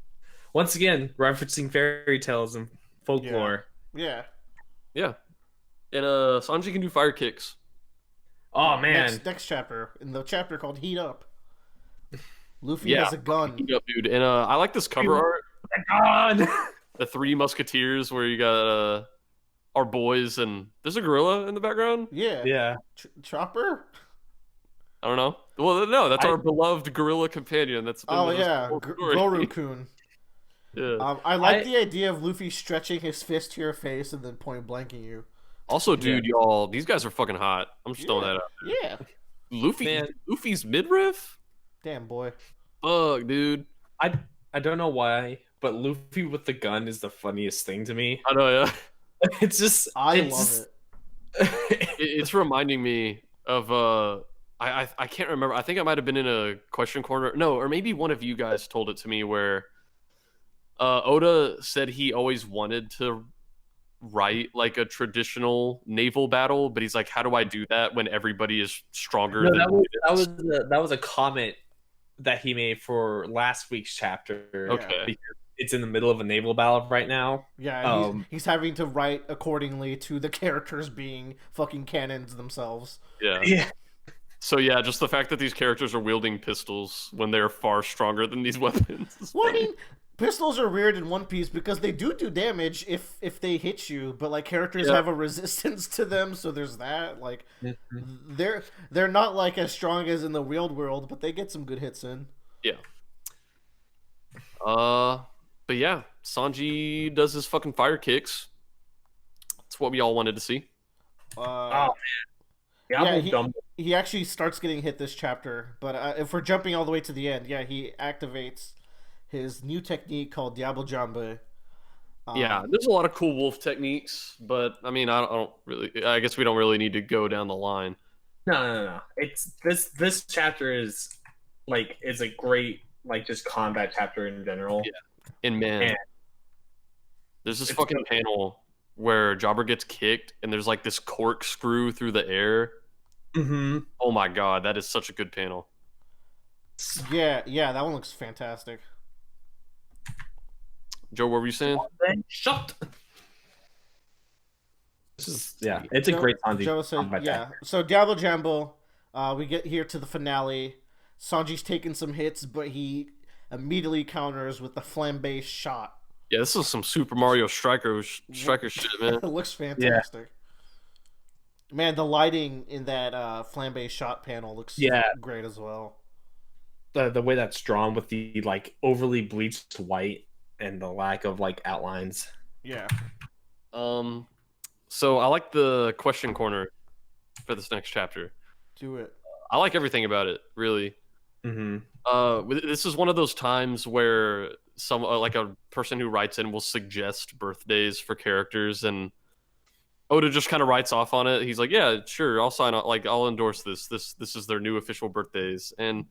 Once again, referencing fairy tales and folklore. Yeah. Yeah, and Sanji can do fire kicks. Oh man, Next chapter in the chapter called Heat Up. Luffy Yeah, has a gun. Heat up, dude. And I like this cover art. God. The Three Musketeers, where you got our boys, and there's a gorilla in the background. Yeah. Yeah. Chopper. I don't know. Well, no, that's our beloved gorilla companion. That's been Oh with us yeah, the whole story. Goru-kun. Yeah. I like the idea of Luffy stretching his fist to your face and then point blanking you. Also, dude, y'all, these guys are fucking hot. I'm just throwing that out. Yeah. Luffy's midriff? Damn boy. Fuck, dude. I don't know why, but Luffy with the gun is the funniest thing to me. I know, yeah. It's just I love it. It's reminding me of I can't remember. I think I might have been in a question corner. No, or maybe one of you guys told it to me where Oda said he always wanted to write like a traditional naval battle, but he's like, how do I do that when everybody is stronger No, than that was a comment that he made for last week's chapter. Okay. Because it's in the middle of a naval battle right now. Yeah, he's having to write accordingly to the characters being fucking cannons themselves. Yeah. Yeah. So yeah, just the fact that these characters are wielding pistols when they're far stronger than these weapons. Well, I mean, pistols are weird in One Piece because they do damage if they hit you, but like characters have a resistance to them, so there's that. Like they're not like as strong as in the real world, but they get some good hits in. Yeah. But yeah, Sanji does his fucking fire kicks. That's what we all wanted to see. Oh man. Yeah, he actually starts getting hit this chapter, but if we're jumping all the way to the end, yeah, he activates his new technique called Diablo Jambe. Yeah, there's a lot of cool wolf techniques, but I mean, I guess we don't really need to go down the line. No. It's this chapter is a great just combat chapter in general. Yeah. And man, there's this fucking panel where Jabra gets kicked and there's like this corkscrew through the air. Mm-hmm. Oh my god, that is such a good panel. Yeah, that one looks fantastic. Joe, what were you saying? Shut. It's a great Sanji. Joe said, So Diablo Jambo, we get here to the finale. Sanji's taking some hits, but he immediately counters with the flambe shot. Yeah, this is some Super Mario Striker shit, man. It looks fantastic. Yeah. Man, the lighting in that flambe shot panel looks great as well. The way that's drawn with the overly bleached white and the lack of outlines. Yeah. So I like the question corner for this next chapter. Do it. I like everything about it, really. Mm-hmm. This is one of those times where some like a person who writes in will suggest birthdays for characters, and Oda just kind of writes off on it. He's like, "Yeah, sure, I'll sign on. Like, I'll endorse this. This is their new official birthdays." And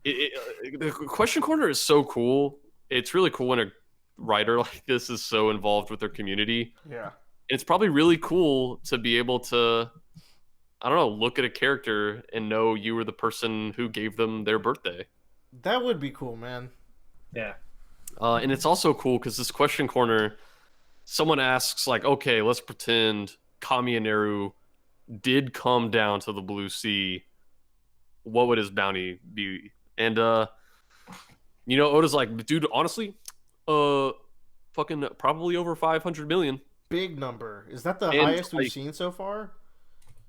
the question corner is so cool. It's really cool when a writer like this is so involved with their community. Yeah, and it's probably really cool to be able to, I don't know, look at a character and know you were the person who gave them their birthday. That would be cool, man. Yeah. And it's also cool because this question corner, someone asks, like, okay, let's pretend Kami and Eru did come down to the Blue Sea. What would his bounty be? And, Oda's like, dude, honestly, fucking probably over 500 million. Big number. Is that the highest we've seen so far?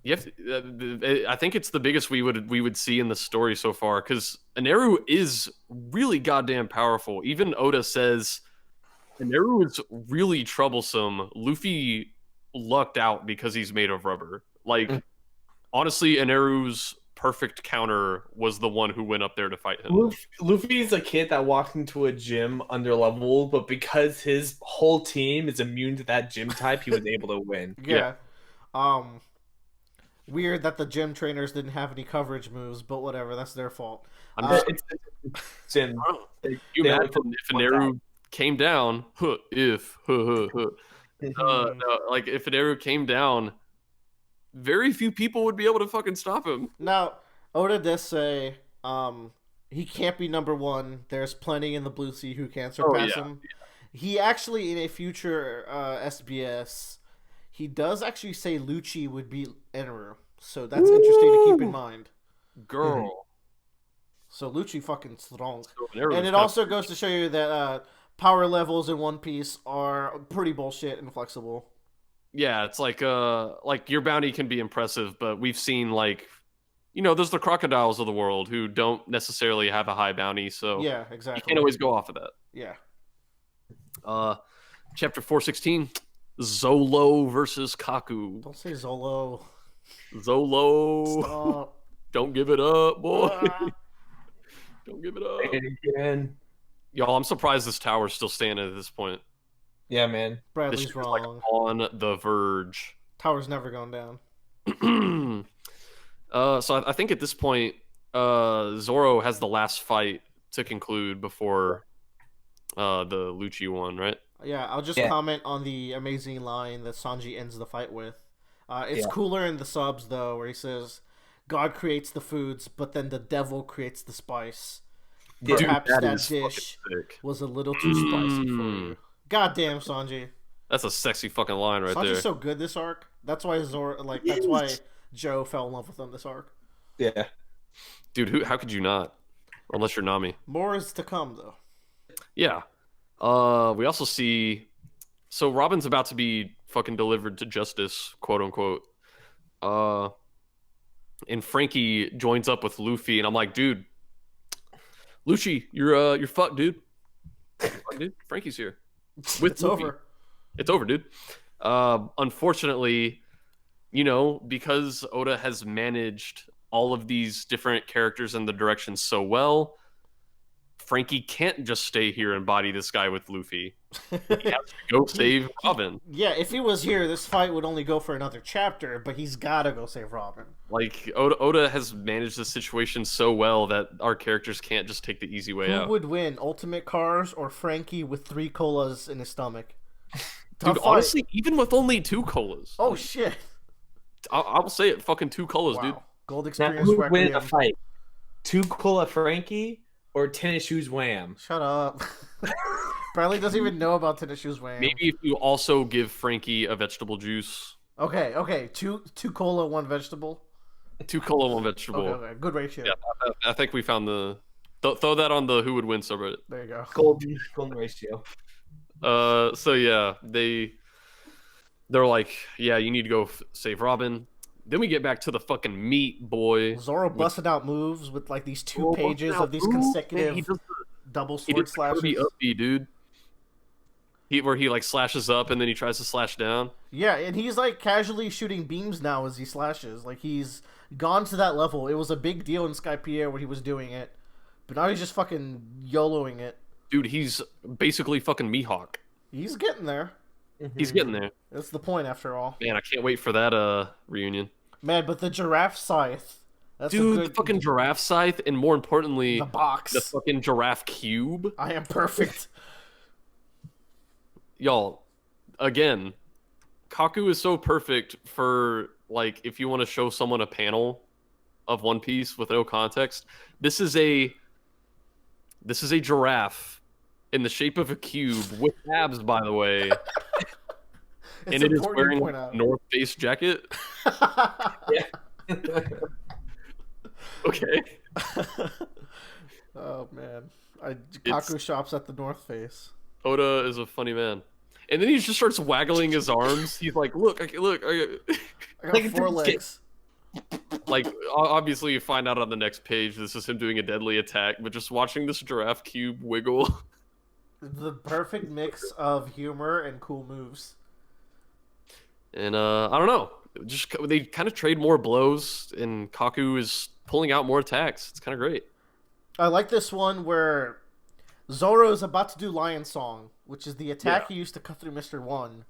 You have to, I think it's the biggest we would see in the story so far, because Eneru is really goddamn powerful. Even Oda says Eneru is really troublesome. Luffy lucked out because he's made of rubber. Honestly, Eneru's perfect counter was the one who went up there to fight him. Luffy's a kid that walked into a gym under level, but because his whole team is immune to that gym type, he was able to win. Yeah. Weird that the gym trainers didn't have any coverage moves, but whatever, that's their fault. I'm just, It's in. you imagine if Finaru came down, no, like if Finaru came down, very few people would be able to fucking stop him. Now, Oda does say he can't be number one. There's plenty in the Blue Sea who can surpass him. He actually, in a future SBS, he does actually say Lucci would beat Enies. So that's interesting to keep in mind. Girl. So Lucci fucking strong. So and it also goes to show you that power levels in One Piece are pretty bullshit and flexible. Yeah, it's like your bounty can be impressive, but we've seen like, there's the crocodiles of the world who don't necessarily have a high bounty, so yeah, exactly. You can't always go off of that. Yeah. Chapter 416, Zolo versus Kaku. Don't say Zolo. Zolo. Stop. Don't give it up, boy. Don't give it up. Again. Y'all, I'm surprised this tower's still standing at this point. Yeah, man. Bradley's This wrong. like on the verge. Tower's never going down. So I think at this point, Zoro has the last fight to conclude before the Lucci one, right? Yeah, I'll just comment on the amazing line that Sanji ends the fight with. It's cooler in the subs, though, where he says, God creates the foods, but then the devil creates the spice. Perhaps Dude, that dish was a little too spicy for you. God damn, Sanji. That's a sexy fucking line right there. Sanji's so good this arc. That's why Zoro, that's why Joe fell in love with him this arc. Yeah. Dude, how could you not? Unless you're Nami. More is to come, though. Yeah. We also see... So Robin's about to be fucking delivered to justice, quote unquote. And Frankie joins up with Luffy, and I'm like, dude, Lucci, you're fucked, dude. Fuck, dude. Frankie's here. It's over. It's over, dude. Unfortunately, because Oda has managed all of these different characters in the direction so well, Frankie can't just stay here and body this guy with Luffy. He has to go save Robin. Yeah, if he was here, this fight would only go for another chapter, but he's got to go save Robin. Like, Oda has managed the situation so well that our characters can't just take the easy way out. Who would win, Ultimate Cars or Frankie with 3 colas in his stomach? Dude, honestly, even with only 2 colas. Oh, shit. I'll say it, fucking 2 colas, dude. Gold Now, Experience who would win Requiem. a fight? 2 Cola Frankie or Tennis Shoes Wham? Shut up. Bradley doesn't even know about Tennis Shoes Wham. Maybe if you also give Frankie a vegetable juice. Okay. Two cola, 1 vegetable. 2 cola, 1 vegetable. Okay. Good ratio. Yeah, I think we found the... Throw that on the Who Would Win subreddit. There you go. Golden ratio. So yeah, they're like, yeah, you need to go save Robin. Then we get back to the fucking meat, boy. Zoro busted out moves with like these 2 pages of these consecutive double sword slashes. Uppy, dude. Where he like slashes up and then he tries to slash down. Yeah, and he's like casually shooting beams now as he slashes. Like he's gone to that level. It was a big deal in Skypiea when he was doing it, but now he's just fucking YOLOing it. Dude, he's basically fucking Mihawk. He's getting there. He's getting there. That's the point, after all. Man, I can't wait for that reunion. Man, but the giraffe scythe. That's Dude, a good... the fucking giraffe scythe, and more importantly, the box. the fucking giraffe cube. I am perfect. Y'all, again, Kaku is so perfect for, like, if you want to show someone a panel of One Piece with no context. This is a giraffe in the shape of a cube with abs, by the way. And it is wearing a North Face jacket. Yeah. Okay. Oh man, Kaku shops at the North Face. Oda is a funny man. And then he just starts waggling his arms. He's like, "Look, I got 4 legs." Like, obviously, you find out on the next page this is him doing a deadly attack, but just watching this giraffe cube wiggle. The perfect mix of humor and cool moves. And I don't know. Just they kind of trade more blows, and Kaku is pulling out more attacks. It's kind of great. I like this one where Zoro is about to do Lion Song, which is the attack he used to cut through Mr. One,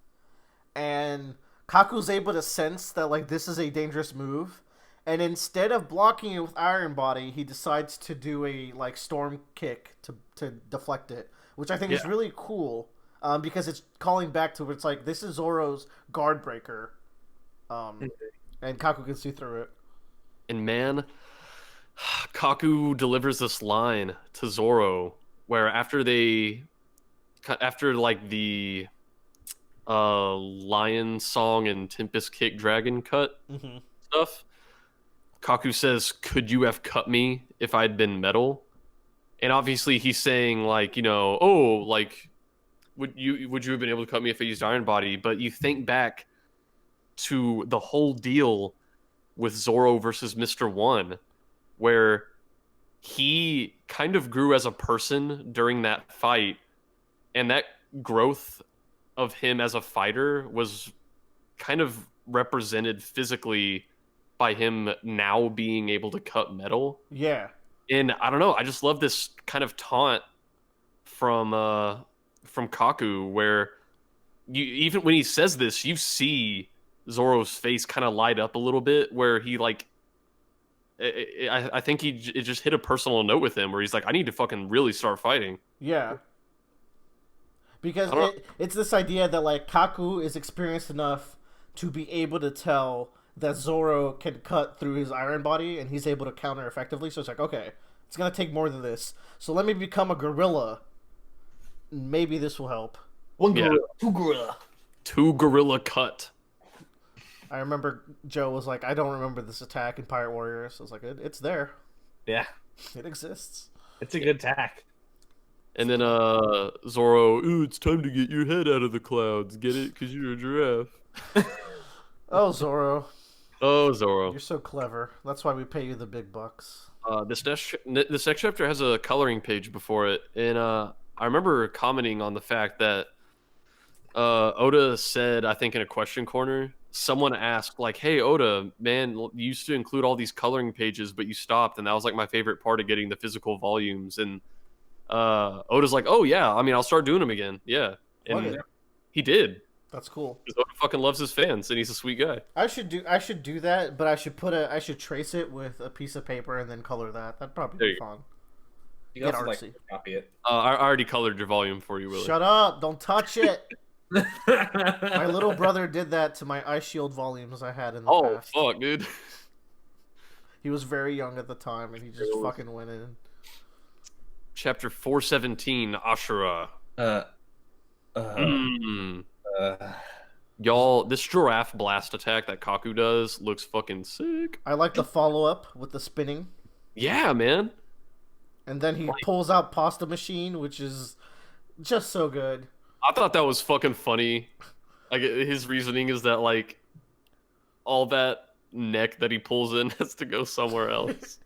and Kaku's able to sense that like this is a dangerous move, and instead of blocking it with Iron Body, he decides to do a like storm kick to deflect it, which I think is really cool. Because it's calling back to it's like this is Zoro's guard breaker, and Kaku can see through it. And man, Kaku delivers this line to Zoro where after like the lion song and Tempest Kick Dragon cut stuff, Kaku says, "Could you have cut me if I'd been metal?" And obviously he's saying like, oh, like would you have been able to cut me if I used Iron Body? But you think back to the whole deal with Zoro versus Mr. One, where he kind of grew as a person during that fight, and that growth of him as a fighter was kind of represented physically by him now being able to cut metal. Yeah. And I don't know, I just love this kind of taunt from Kaku, where you even when he says this, you see Zoro's face kind of light up a little bit, where he like, I think it just hit a personal note with him, where he's like, I need to fucking really start fighting. Yeah. Because it's this idea that like Kaku is experienced enough to be able to tell that Zoro can cut through his Iron Body, and he's able to counter effectively. So it's like, okay, it's gonna take more than this. So let me become a gorilla. Maybe this will help. One gorilla, two gorilla cut. I remember Joe was like, I don't remember this attack in Pirate Warriors. I was like, it's there. Yeah. It exists. It's a good attack. And then Zoro, ooh, it's time to get your head out of the clouds. Get it? Because you're a giraffe. Oh, Zoro. Oh, Zoro. You're so clever. That's why we pay you the big bucks. This next chapter has a coloring page before it. And I remember commenting on the fact that Oda said, I think in a question corner, someone asked like, hey, Oda, man, you used to include all these coloring pages, but you stopped. And that was like my favorite part of getting the physical volumes. And Oda's like, oh yeah, I mean, I'll start doing them again. Yeah. And he did. That's cool. Because Oda fucking loves his fans, and he's a sweet guy. I should do that, but I should trace it with a piece of paper and then color that. That'd probably be fun. You also like copy it. I already colored your volume for you, Willie. Shut up! Don't touch it. My little brother did that to my Ice Shield volumes I had in the past. Oh fuck, dude. He was very young at the time, and he just fucking went in. Chapter 417, Ashura. Y'all, this giraffe blast attack that Kaku does looks fucking sick. I like the follow-up with the spinning. Yeah, man. And then he pulls out Pasta Machine, which is just so good. I thought that was fucking funny. Like, his reasoning is that, like, all that neck that he pulls in has to go somewhere else.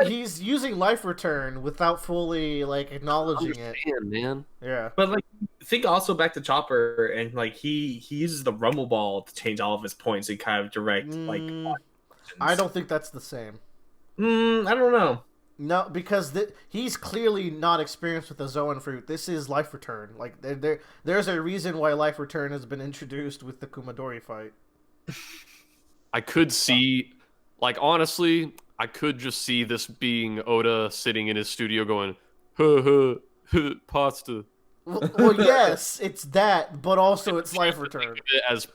He's using life return without fully like acknowledging it. Man. Yeah. But like, think also back to Chopper, and like he uses the Rumble Ball to change all of his points and kind of direct like. I don't think that's the same. I don't know. No, because he's clearly not experienced with the Zoan fruit. This is life return. Like there's a reason why life return has been introduced with the Kumadori fight. I could see, like, honestly, I could just see this being Oda sitting in his studio going, pasta. Well, yes, it's that, but also it's life return.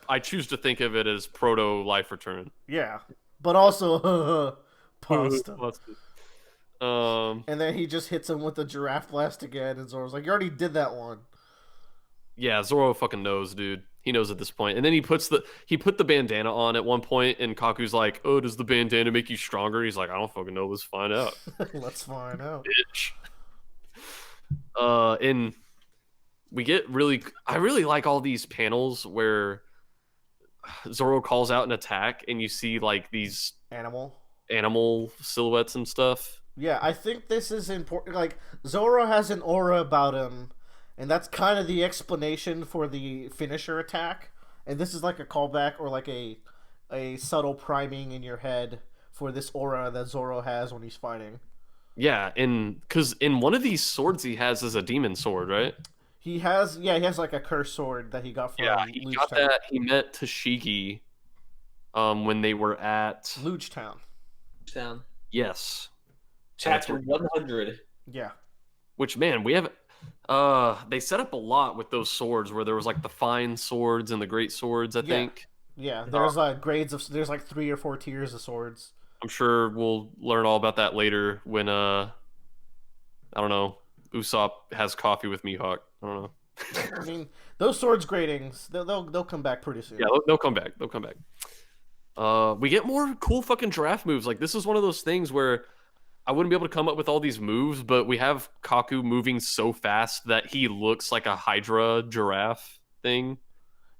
I choose to think of it as proto life return. Yeah, but also pasta. And then he just hits him with the giraffe blast again, and Zoro's like, "You already did that one." Yeah, Zoro fucking knows, dude. He knows at this point. And then he put the bandana on at one point, and Kaku's like, "Oh, does the bandana make you stronger?" He's like, "I don't fucking know. Let's find out." Let's find out. Bitch. And we get I really like all these panels where Zoro calls out an attack, and you see like these animal silhouettes and stuff. Yeah, I think this is important. Like, Zoro has an aura about him. And that's kind of the explanation for the finisher attack. And this is like a callback or like a subtle priming in your head for this aura that Zoro has when he's fighting. Yeah, because in one of these swords he has is a demon sword, right? He has like a curse sword that he got from he Luge got Town. that. He met Tashigi when they were at Luge Town. Sound. yes, Chapter 100. Yeah. which man we have. They set up a lot with those swords where there was like the fine swords and the great swords. I think. Yeah, there's grades of there's like 3 or 4 tiers of swords. I'm sure we'll learn all about that later when I don't know, Usopp has coffee with Mihawk. I don't know. I mean, those swords gradings, they'll come back pretty soon. Yeah, they'll come back. They'll come back. We get more cool fucking giraffe moves. Like this is one of those things where I wouldn't be able to come up with all these moves, but we have Kaku moving so fast that he looks like a Hydra giraffe thing.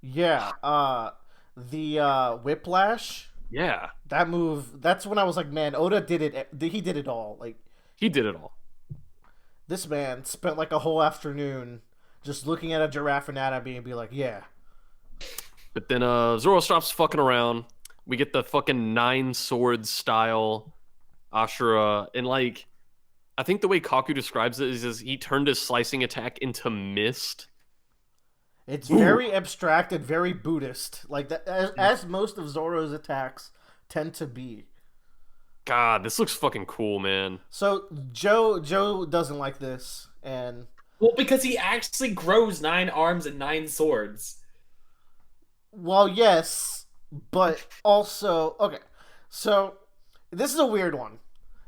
Yeah. The whiplash. Yeah, That move. That's when I was like, man, Oda did it. He did it all. Like he did it all. this man spent like a whole afternoon just looking at a giraffe anatomy and be like, yeah. But then Zoro stops fucking around. We get the fucking 9 swords style Ashura, and like I think the way Kaku describes it is he turned his slicing attack into mist. It's very abstract and very Buddhist, like that, as most of Zoro's attacks tend to be. God, this looks fucking cool, man. So Joe doesn't like this, and Well, because he actually grows 9 arms and 9 swords. well, yes, but also okay. So this is a weird one.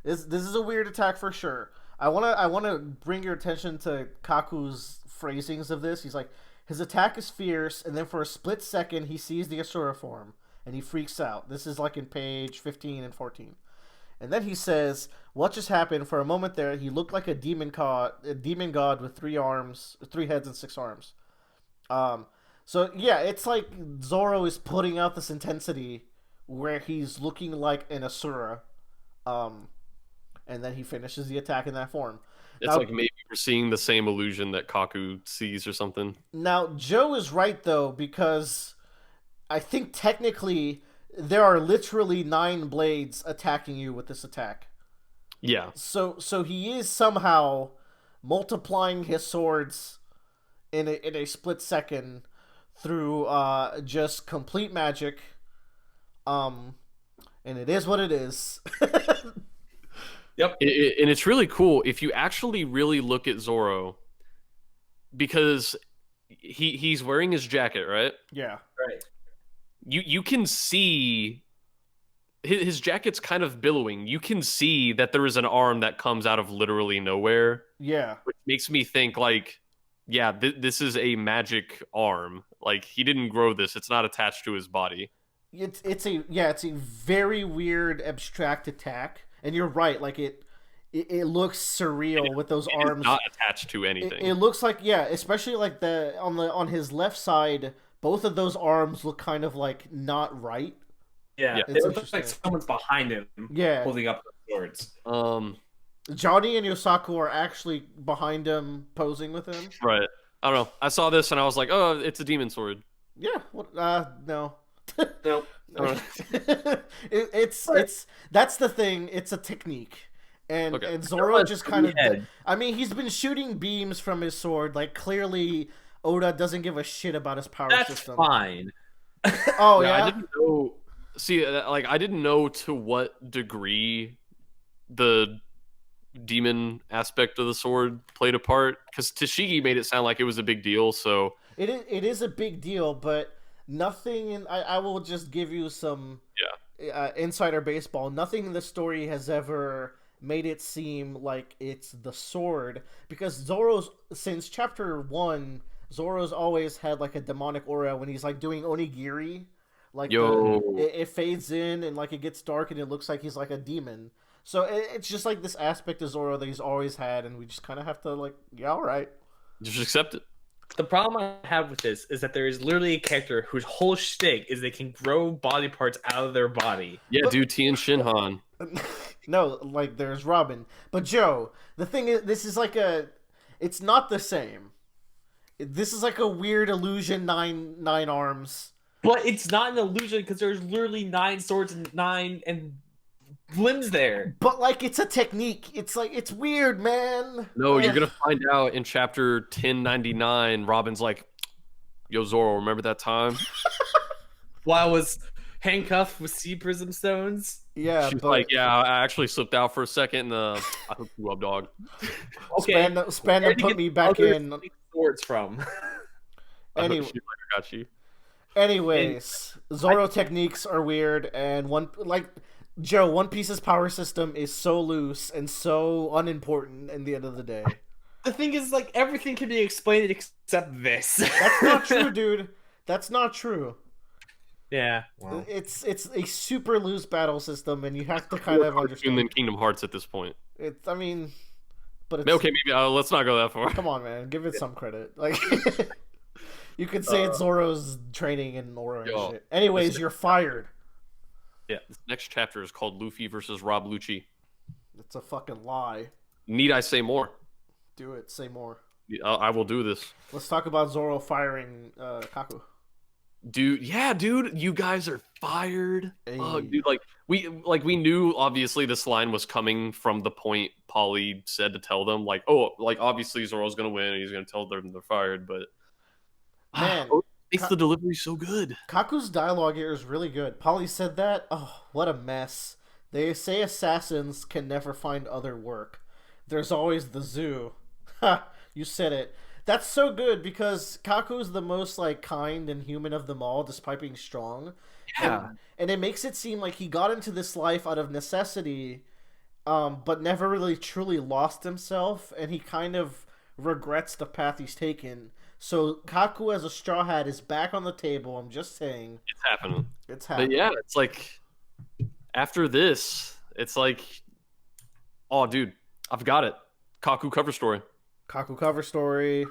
This is a weird attack for sure. I wanna bring your attention to Kaku's phrasings of this. He's like, his attack is fierce, and then for a split second he sees the Ashura form and he freaks out. This is like in page 15 and 14. And then he says, "What just happened? For a moment there, he looked like a demon god with 3 arms, 3 heads, and 6 arms." So yeah, it's like Zoro is putting out this intensity where he's looking like an Asura, and then he finishes the attack in that form. It's Now, like maybe we're seeing the same illusion that Kaku sees or something. now Joe is right though, because I think technically there are literally 9 blades attacking you with this attack. Yeah. So he is somehow multiplying his swords in a split second through just complete magic. And it is what it is. Yep. And it's really cool if you actually really look at Zoro, because he's wearing his jacket, right? Yeah. Right. You can see his jacket's kind of billowing. You can see that there is an arm that comes out of literally nowhere, Yeah. which makes me think like, yeah, this is a magic arm. Like he didn't grow this; it's not attached to his body. It's a very weird abstract attack, and you're right. Like it looks surreal with those It is arms. not attached to anything. It looks like, yeah, especially like on his left side, both of those arms look kind of like not right. Yeah. Yeah. It looks like someone's behind him Yeah. holding up the swords. Johnny and Yosaku are actually behind him, posing with him. Right. I don't know. I saw this and I was like, oh, it's a demon sword. Yeah. What? No. Nope. It's that's the thing. It's a technique, and Okay. and Zoro just kind of. head. I mean, he's been shooting beams from his sword. Like clearly, Oda doesn't give a shit about his power That's system. fine. Oh Yeah, yeah. I didn't know. See, like I didn't know to what degree the demon aspect of the sword played a part, because Tashigi made it sound like it was a big deal. So It is a big deal, but nothing. I will just give you some insider baseball. Nothing in the story has ever made it seem like it's the sword, because since chapter 1, Zoro's always had like a demonic aura when he's like doing onigiri. Like it fades in and like it gets dark and it looks like he's like a demon. So it's just like this aspect of Zoro that he's always had, and we just kind of have to like, yeah, all right. just accept it. The problem I have with this is that there is literally a character whose whole shtick is they can grow body parts out of their body. Yeah, dude, Tien Shinhan. No, like there's Robin. But Joe, the thing is, this is like it's not the same. This is like a weird illusion, nine arms. But it's not an illusion because there's literally 9 swords and 9 and limbs there. But like, it's a technique. It's like it's weird, man. No, you're gonna find out in chapter 1099. Robin's like, "Yo, Zoro, remember that time?" While I was handcuffed with sea prism stones. Yeah, She's but like, "Yeah, I actually slipped out for a second, and I hooked you up, dog." Okay, Spanda put me back in. Swords from. Anyway, She's like, "I got you." anyways, Zoro techniques are weird, and One Piece's power system is so loose and so unimportant in the end of the day. The thing is, like, everything can be explained except this. That's not true, dude. That's not true. Yeah. Well. It's a super loose battle system, and you have to kind of understand. Than Kingdom Hearts at this point. I mean, but it's, Okay, maybe let's not go that far. come on, man, give it some credit. Like, you could say it's Zoro's training and Aura and shit. Anyways, you're fired. Yeah. This next chapter is called Luffy versus Rob Lucci. It's a fucking lie. Need I say more? Do it. Say more. I will do this. Let's talk about Zoro firing Kaku. Dude, you guys are fired. Hey. Dude, we knew obviously this line was coming from the point Polly said to tell them, like, oh, like obviously Zoro's gonna win and he's gonna tell them they're fired, but Man, makes the delivery so good. Kaku's dialogue here is really good. Polly said that. Oh, what a mess. They say assassins can never find other work. There's always the zoo. Ha, you said it. That's so good because Kaku's the most like kind and human of them all, despite being strong. Yeah. And it makes it seem like he got into this life out of necessity, but never really truly lost himself, and he kind of regrets the path he's taken. So Kaku as a Straw Hat is back on the table. I'm just saying. It's happening. It's happening. But yeah, it's like after this, it's like, oh dude, I've got it. Kaku cover story. Kaku cover story.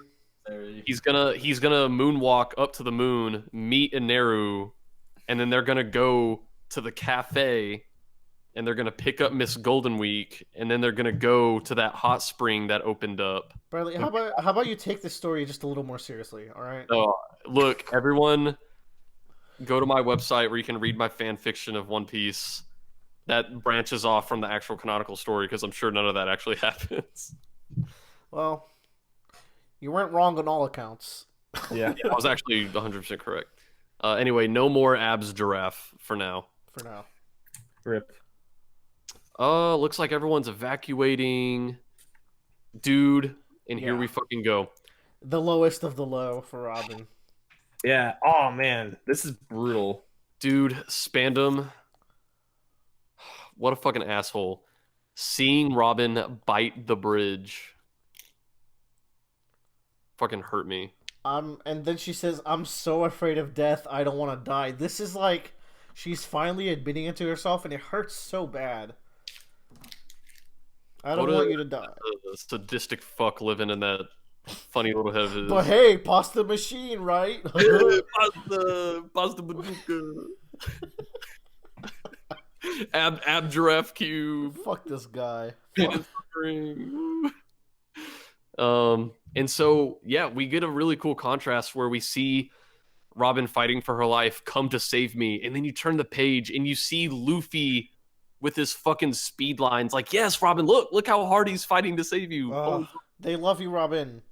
He's gonna moonwalk up to the moon, meet Ineru, and then they're gonna go to the cafe, and they're gonna pick up Miss Golden Week, and then they're gonna go to that hot spring that opened up. Bradley, how about you take this story just a little more seriously? All right. Look, everyone, go to my website where you can read my fan fiction of One Piece that branches off from the actual canonical story, because I'm sure none of that actually happens. Well, you weren't wrong on all accounts. Yeah. I was actually 100% correct. Anyway, no more abs giraffe for now. For now. Rip. Looks like everyone's evacuating. Dude, and here we fucking go. The lowest of the low for Robin. Yeah. Oh man, this is brutal. Dude, Spandam. What a fucking asshole. Seeing Robin bite the bridge fucking hurt me. And then she says, "I'm so afraid of death, I don't want to die." This is like she's finally admitting it to herself, and it hurts so bad. I don't want you to die. A sadistic fuck living in that funny little head of his. But hey, pasta machine, right? Pasta bazooka. Ab giraffe cube. Fuck this guy. And so yeah, we get a really cool contrast where we see Robin fighting for her life, come to save me, and then you turn the page and you see Luffy with his fucking speed lines, like, yes, Robin, look how hard he's fighting to save you. They love you, Robin.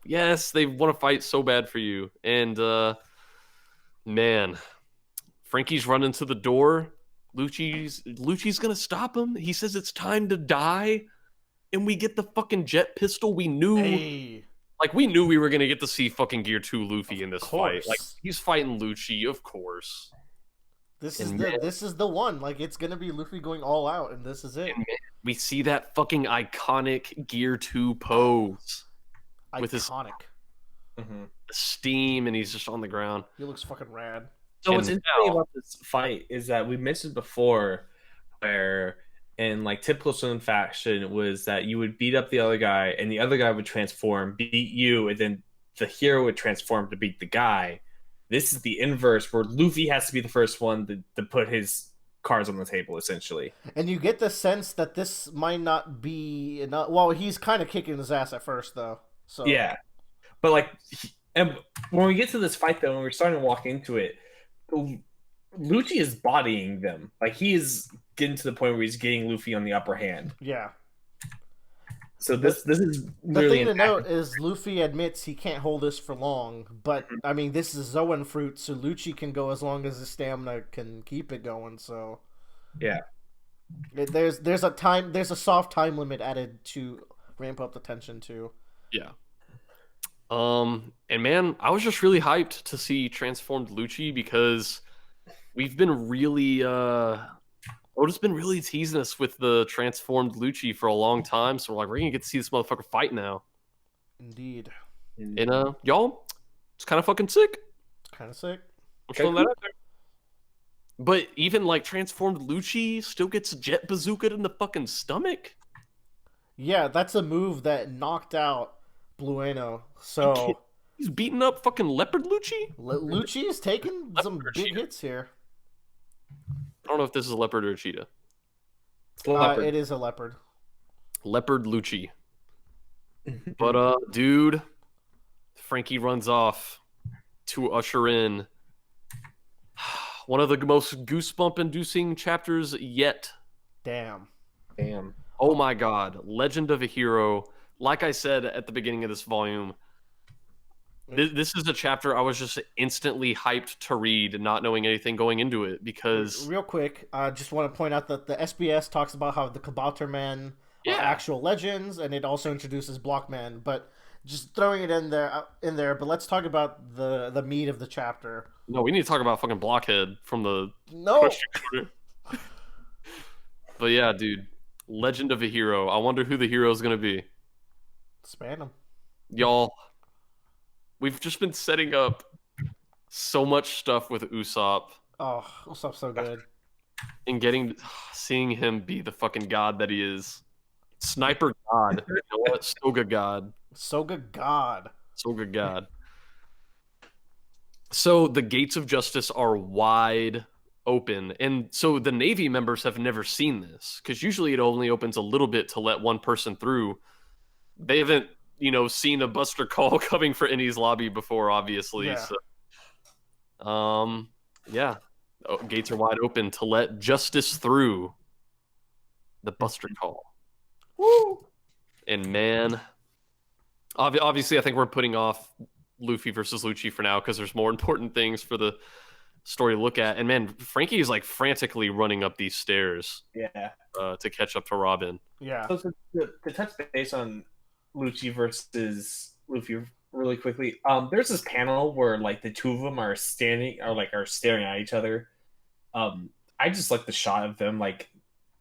Yes, they want to fight so bad for you. And man, Frankie's running to the door. Lucci's gonna stop him. He says it's time to die, and we get the fucking jet pistol. We knew, we knew we were gonna get to see fucking Gear 2 Luffy in this fight. Like, he's fighting Lucci, of course. This is the one. Like, it's gonna be Luffy going all out, and this is it. And we see that fucking iconic Gear 2 pose with his steam, and he's just on the ground. He looks fucking rad. So what's interesting about this fight is that we mentioned before, where in like typical Shonen faction was that you would beat up the other guy, and the other guy would transform, beat you, and then the hero would transform to beat the guy. This is the inverse, where Luffy has to be the first one to put his cards on the table, essentially. And you get the sense that this might not be enough. Well, he's kind of kicking his ass at first, though. So yeah, but like, and when we get to this fight, though, when we're starting to walk into it, Lucci is bodying them. Like he is getting to the point where he's getting Luffy on the upper hand. Yeah. So The this is the really thing an to note act- is Luffy admits he can't hold this for long, but I mean this is Zoan fruit, so Lucci can go as long as his stamina can keep it going. So yeah. there's a soft time limit added to ramp up the tension too. Yeah. And man, I was just really hyped to see transformed Lucci because we've been really Oda's been really teasing us with the transformed Lucci for a long time, so we're gonna get to see this motherfucker fight now. Indeed, And y'all, it's kind of fucking sick. it's kind of sick. I'm throwing that out there. But even like transformed Lucci still gets jet bazookaed in the fucking stomach. Yeah, that's a move that knocked out Blueno. So He's beating up fucking leopard Lucci. Lucci is taking some big hits here. I don't know if this is a leopard or a cheetah. It is a leopard. Leopard Lucci. But dude, Frankie runs off to usher in one of the most goosebump inducing chapters yet. Damn. Oh my god, Legend of a Hero. Like I said at the beginning of this volume, this is a chapter I was just instantly hyped to read, not knowing anything going into it, because... Real quick, I just want to point out that the SBS talks about how the Kaboutermen are actual legends, and it also introduces Blockman, but just throwing it in there, but let's talk about the meat of the chapter. No, we need to talk about fucking Blockhead from the... No! But yeah, dude, Legend of a Hero. I wonder who the hero is going to be. Span them. Y'all, we've just been setting up so much stuff with Usopp. Oh, Usopp's so good. And seeing him be the fucking god that he is. Sniper god. You know what? Soga god. Soga god. Soga god. So the gates of justice are wide open. And so the Navy members have never seen this, because usually it only opens a little bit to let one person through. They haven't, seen a Buster Call coming for Enies lobby before, obviously. Yeah. So, yeah. Gates are wide open to let justice through. The Buster Call. Woo! And man, obviously I think we're putting off Luffy versus Lucci for now because there's more important things for the story to look at. And man, Frankie is like frantically running up these stairs. Yeah. To catch up to Robin. Yeah. So to touch base on Lucci versus Luffy really quickly, there's this panel where like the two of them are staring at each other. I just like the shot of them, like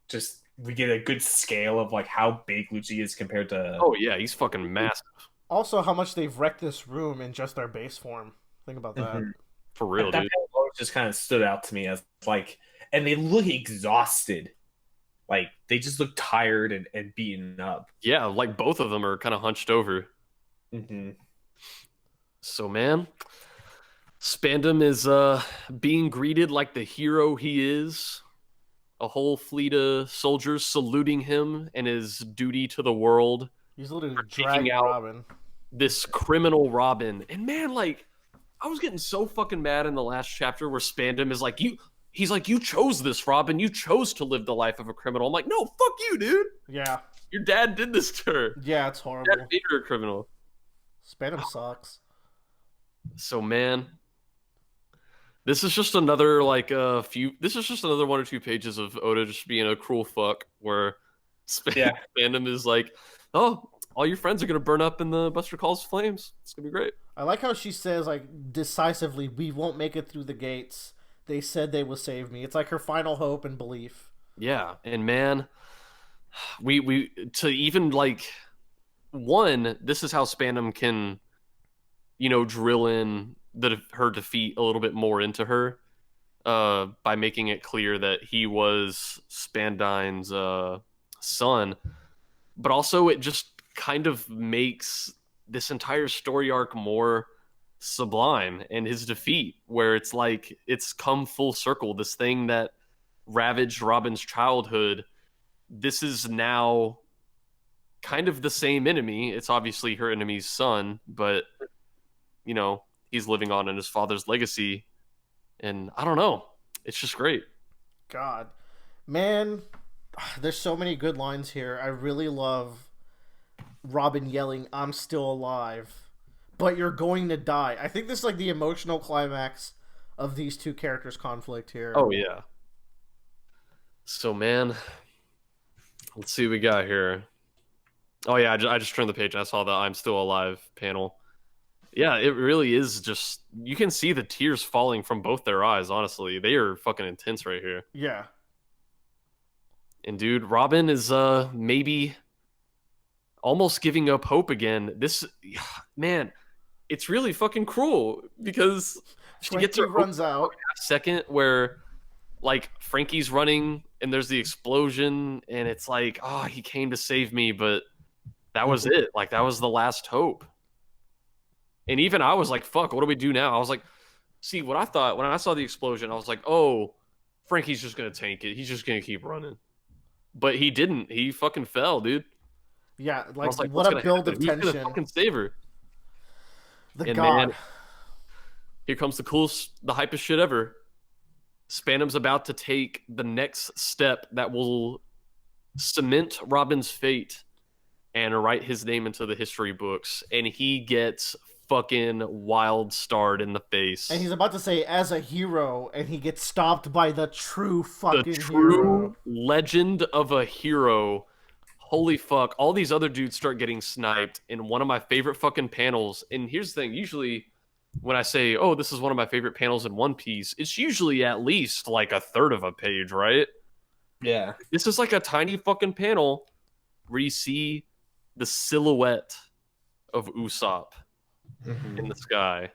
just we get a good scale of like how big Lucci is compared to. Oh yeah, he's fucking massive. Also, how much they've wrecked this room in just their base form. Think about that. Mm-hmm. For real, that dude. always just kind of stood out to me as like, and they look exhausted. Like they just look tired and beaten up. Yeah, like both of them are kind of hunched over. Mm-hmm. So man, Spandam is being greeted like the hero he is. A whole fleet of soldiers saluting him and his duty to the world. He's literally dragging out Robin. This criminal Robin. And man, like, I was getting so fucking mad in the last chapter where Spandam is like, he's like, you chose this, Robin. You chose to live the life of a criminal. I'm like, no, fuck you, dude. Yeah. Your dad did this to her. Yeah, it's horrible. Your dad made her a criminal. Spandam sucks. So man, this is just another this is just another 1 or 2 pages of Oda just being a cruel fuck where Spandam is like, oh, all your friends are gonna burn up in the Buster Call's flames. It's gonna be great. I like how she says like decisively, we won't make it through the gates. They said they will save me. It's like her final hope and belief. Yeah, and man, we to even like this is how Spandam can, drill in her defeat a little bit more into her, by making it clear that he was Spandine's son, but also it just kind of makes this entire story arc more sublime, and his defeat, where it's like it's come full circle. This thing that ravaged Robin's childhood, this is now kind of the same enemy. It's obviously her enemy's son, but he's living on in his father's legacy. And I don't know. It's just great. God, man, there's so many good lines here. I really love Robin yelling, "I'm still alive, but you're going to die." I think this is like the emotional climax of these two characters' conflict here. Oh yeah. So man, let's see what we got here. Oh yeah, I just turned the page. I saw the "I'm still alive" panel. Yeah, it really is just, you can see the tears falling from both their eyes, honestly. They are fucking intense right here. Yeah. And dude, Robin is maybe almost giving up hope again. This man, it's really fucking cruel because she gets her runs out. second where like Frankie's running and there's the explosion and it's like, oh, he came to save me, but that was it. Like that was the last hope. And even I was like, fuck, what do we do now? I was like, see, what I thought when I saw the explosion, I was like, oh, Frankie's just gonna tank it. He's just gonna keep running. But he didn't. He fucking fell, dude. Yeah, like like what a build of tension. Who's gonna fucking save her? The god. Man, here comes the coolest, the hypest shit ever. Spanum's about to take the next step that will cement Robin's fate and write his name into the history books. And he gets fucking wild starred in the face. And he's about to say, as a hero, and he gets stopped by the true fucking the true hero. Legend of a hero. Holy fuck. All these other dudes start getting sniped in one of my favorite fucking panels. And here's the thing, usually when I say, oh, this is one of my favorite panels in One Piece, it's usually at least like a third of a page, right? Yeah. This is like a tiny fucking panel where you see the silhouette of Usopp in the sky.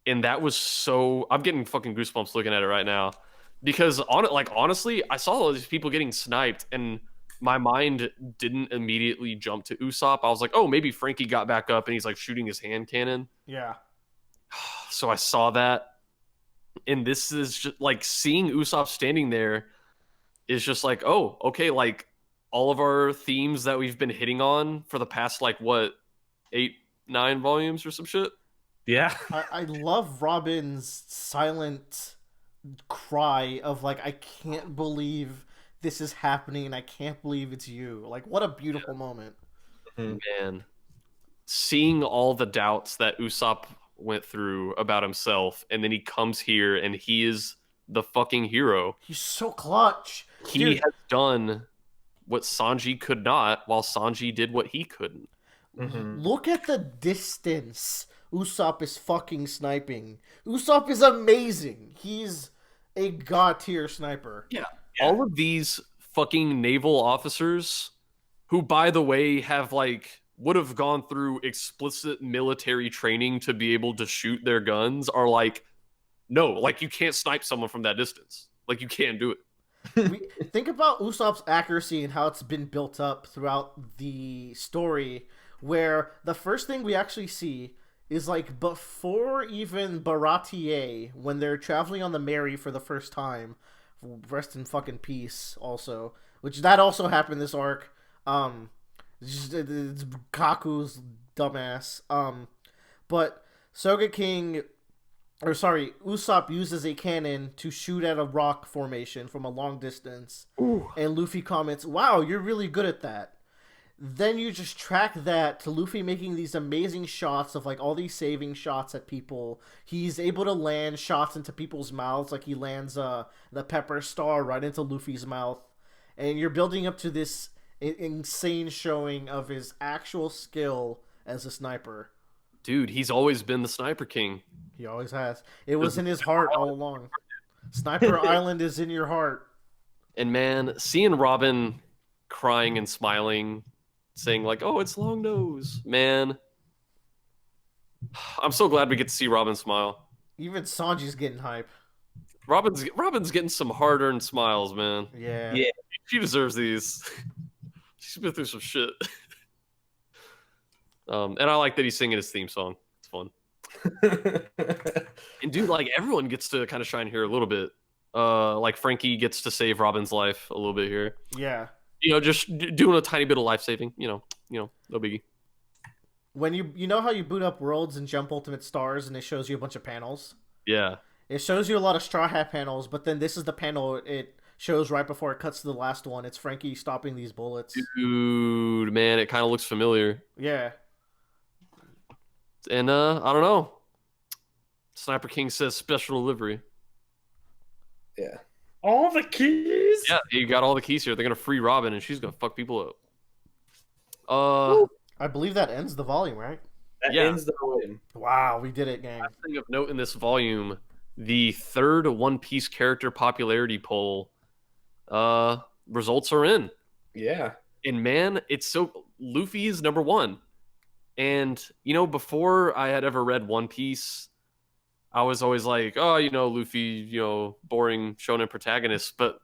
And that was so... I'm getting fucking goosebumps looking at it right now. Because, honestly, I saw all these people getting sniped, and my mind didn't immediately jump to Usopp. I was like, oh, maybe Frankie got back up and he's, like, shooting his hand cannon. Yeah. So I saw that. And this is just, like, seeing Usopp standing there is just like, oh, okay, like, all of our themes that we've been hitting on for the past, like, what, 8, 9 volumes or some shit? Yeah. I love Robin's silent cry of, like, I can't believe this is happening and I can't believe it's you. Like, what a beautiful moment. Man. Seeing all the doubts that Usopp went through about himself, and then he comes here and he is the fucking hero. He's so clutch. He Dude, has done what Sanji could not, while Sanji did what he couldn't. look at the distance Usopp is fucking sniping. Usopp is amazing. He's a god tier sniper. Yeah. All of these fucking naval officers, who, by the way, have like would have gone through explicit military training to be able to shoot their guns, are like, no, like you can't snipe someone from that distance. Like you can't do it. Think about Usopp's accuracy and how it's been built up throughout the story, where the first thing we actually see is like before even Baratier, when they're traveling on the Mary for the first time. Rest in fucking peace, also. Which that also happened this arc. It's Kaku's dumbass. But Usopp uses a cannon to shoot at a rock formation from a long distance. Ooh. And Luffy comments, "Wow, you're really good at that." Then you just track that to Luffy making these amazing shots of like all these saving shots at people. He's able to land shots into people's mouths, like he lands the pepper star right into Luffy's mouth. And you're building up to this insane showing of his actual skill as a sniper. Dude, he's always been the Sniper King. He always has. It was in his heart all along. Sniper Island is in your heart. And man, seeing Robin crying and smiling, saying like, oh, it's Long Nose, man. I'm so glad we get to see Robin smile. Even Sanji's getting hype. Robin's getting some hard-earned smiles, man. Yeah. Yeah, she deserves these. She's been through some shit. And I like that he's singing his theme song. It's fun. And dude, like everyone gets to kind of shine here a little bit. Like Frankie gets to save Robin's life a little bit here. Yeah. You know, just doing a tiny bit of life saving. You know, no biggie. When you know how you boot up Worlds and Jump Ultimate Stars and it shows you a bunch of panels? Yeah. It shows you a lot of Straw Hat panels, but then this is the panel it shows right before it cuts to the last one. It's Frankie stopping these bullets. Dude, man, it kind of looks familiar. Yeah. And I don't know. Sniper King says special delivery. Yeah. All the keys. Yeah, you got all the keys here. They're gonna free Robin, and she's gonna fuck people up. I believe that ends the volume, right? That Yeah. ends the volume. Wow, we did it, gang. Last thing of note in this volume, the third One Piece character popularity poll results are in. Yeah. And man, it's so Luffy is number one. And you know, before I had ever read One Piece, I was always like, oh, you know, Luffy, you know, boring shonen protagonist, but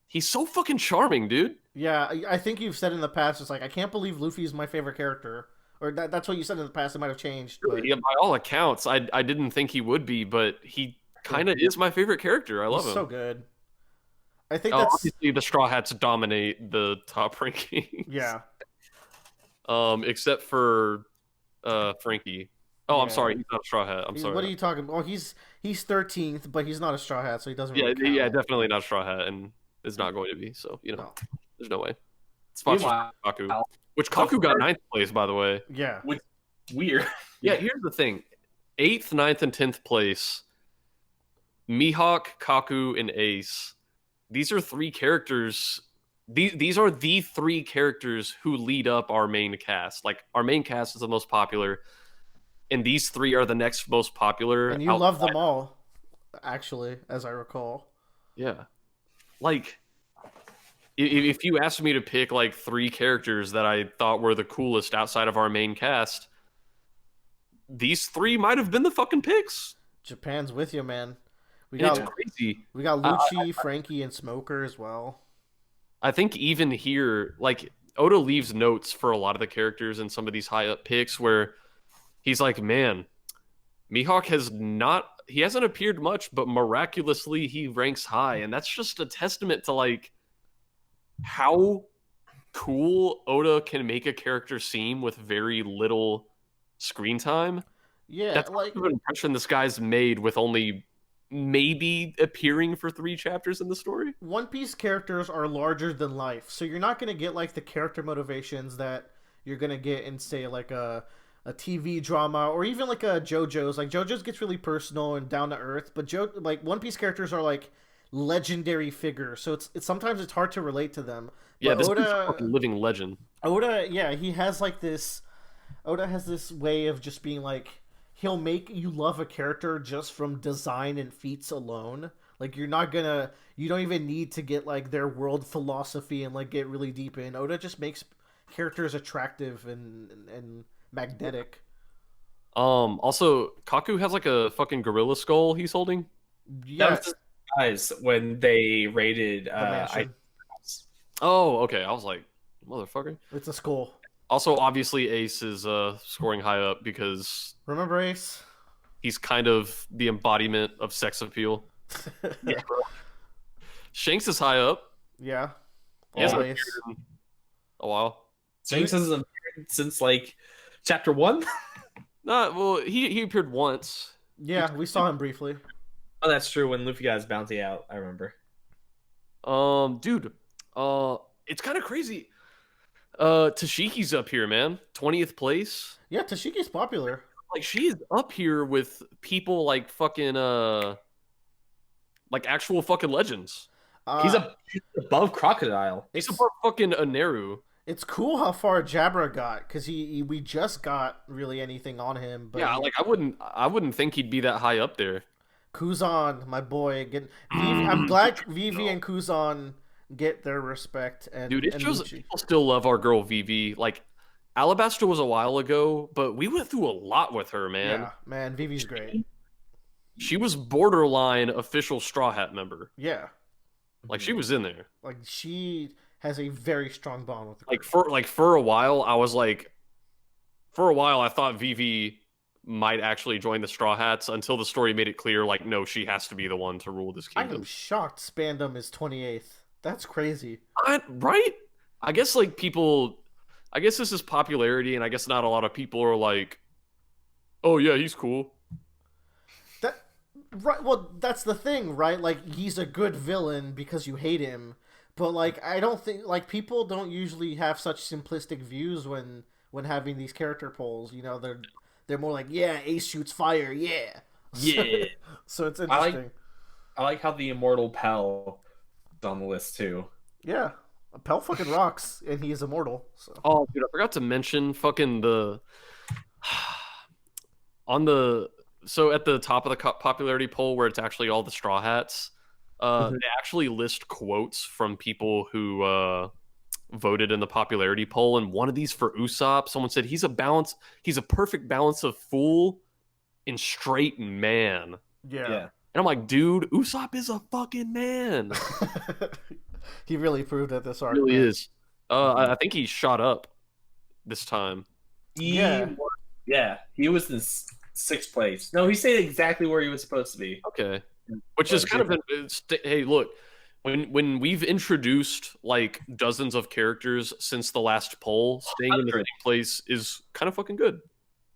he's so fucking charming, dude. Yeah, I think you've said in the past, it's like, I can't believe Luffy is my favorite character. Or that's what you said in the past. It might have changed. But Yeah, by all accounts, I didn't think he would be, but he kind of is my favorite character. I love he's him. so good. I think that's... Obviously, the Straw Hats dominate the top rankings. Yeah. Except for Frankie. Oh, I'm Yeah. sorry, he's not a Straw Hat. I'm sorry. What are you talking about? Well, he's 13th, but he's not a Straw Hat, so he doesn't Yeah, really count. yeah, definitely not a Straw Hat, and is not going to be. So you know, No. there's no way. Sponsored Wow. by Kaku, which Kaku got 9th place, by the way. Yeah. Weird. Yeah, here's the thing: 8th, 9th, and 10th place. Mihawk, Kaku, and Ace. These are three characters. These are the three characters who lead up our main cast. Like our main cast is the most popular, and these three are the next most popular. And you love them all, actually, as I recall. Yeah, like if you asked me to pick like three characters that I thought were the coolest outside of our main cast, these three might have been the fucking picks. Japan's with you, man. We And got it's crazy. we got Lucci, Frankie, and Smoker as well. I think even here, like Oda leaves notes for a lot of the characters in some of these high up picks where he's like, man, Mihawk he hasn't appeared much, but miraculously he ranks high. And that's just a testament to like how cool Oda can make a character seem with very little screen time. Yeah, That's like the impression this guy's made with only maybe appearing for 3 chapters in the story. One Piece characters are larger than life, so you're not gonna get like the character motivations that you're gonna get in, say, like a TV drama or even like a JoJo's. Like JoJo's gets really personal and down to earth, but like One Piece characters are like legendary figures, so it's sometimes it's hard to relate to them. But Yeah, this is a Oda, fucking living legend. yeah, he has like this. Oda has this way of just being like, he'll make you love a character just from design and feats alone. Like you don't even need to get like their world philosophy and like get really deep in. Oda just makes characters attractive and magnetic. Also, Kaku has like a fucking gorilla skull he's holding. Yeah, That was the guys when they raided. the mansion. Oh, okay. I was like, motherfucker. It's a skull. Also, obviously, Ace is scoring high up because Remember Ace? he's kind of the embodiment of sex appeal. Yeah. Shanks is high up. Yeah. He hasn't Always. appeared in a while. Jinx hasn't appeared since like chapter 1. Well, he appeared once. Yeah, we saw him briefly. Oh, that's true. When Luffy got his bounty out, I remember. Dude, it's kind of crazy. Tashiki's up here, man. 20th place. Yeah, Tashiki's popular. Like she is up here with people like fucking like actual fucking legends. He's above Crocodile. He's It's, above fucking Aneru. it's cool how far Jabra got, because we just got really anything on him. But Yeah, like I wouldn't think he'd be that high up there. Kuzan, my boy, I'm glad Vivi and Kuzan get their respect. And Dude, it and shows that Lucci. people still love our girl Vivi. Like Alabasta was a while ago, but we went through a lot with her, man. Yeah, man, Vivi's great. She was borderline official Straw Hat member. Yeah, Like she was in there. like she has a very strong bond with the Like for a while, I was like, for a while I thought Vivi might actually join the Straw Hats until the story made it clear, like, no, she has to be the one to rule this I am kingdom. shocked Spandom is 28th. That's crazy. Right? I guess like people, I guess this is popularity, and I guess not a lot of people are like, oh yeah, he's cool. Right. Well, that's the thing, right? Like, he's a good villain because you hate him, but like, I don't think like people don't usually have such simplistic views when having these character polls. You know, they're more like, yeah, Ace shoots fire, yeah. Yeah. So it's I interesting. like how the immortal Pell is on the list too. Yeah, Pell fucking rocks, and he is immortal. So. Oh, dude, I forgot to mention fucking the on the so at the top of the popularity poll where it's actually all the Straw Hats. They actually list quotes from people who voted in the popularity poll, and one of these for Usopp, someone said he's a perfect balance of fool and straight man. Yeah. And I'm like, dude, Usopp is a fucking man. He really proved at this arc. Really is. I think he shot up this time. Yeah. He was in sixth place. No, he stayed exactly where he was supposed to be. Okay. Which is kind of hey, look, when we've introduced like dozens of characters since the last poll, staying in the same place is kind of fucking good.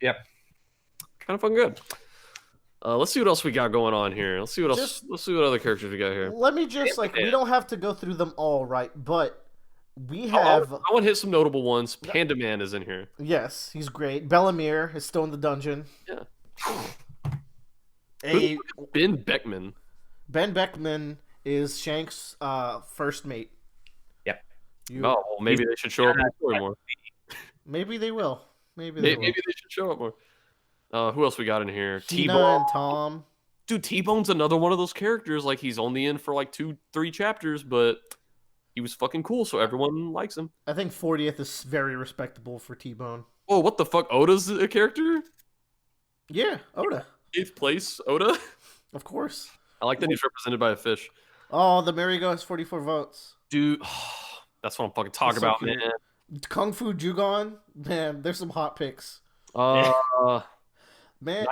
Yep. Kind of fucking good. Let's see what else we got going on here. Let's see what else. Let's see what other characters we got here. Let me just we don't have to go through them all, right? But we have. I want to hit some notable ones. Panda Man is in here. Yes, he's great. Bellamere is still in the dungeon. Yeah. Ben Beckman. Ben Beckman is Shank's first mate. Yep. Well, maybe they should show up in the story more. Maybe they will. Maybe they should show up more. Who else we got in here? T-Bone and Tom. Dude, T-Bone's another one of those characters. Like, he's only in for like 2-3 chapters, but he was fucking cool, so everyone likes him. I think 40th is very respectable for T-Bone. Oh, what the fuck? Oda's a character? Yeah, Oda. 8th place, Oda? Of course. I like that he's represented by a fish. Oh, the Marigo has 44 votes. Dude, that's what I'm fucking talking about, man. Kung Fu Jugon, man, there's some hot picks. Man,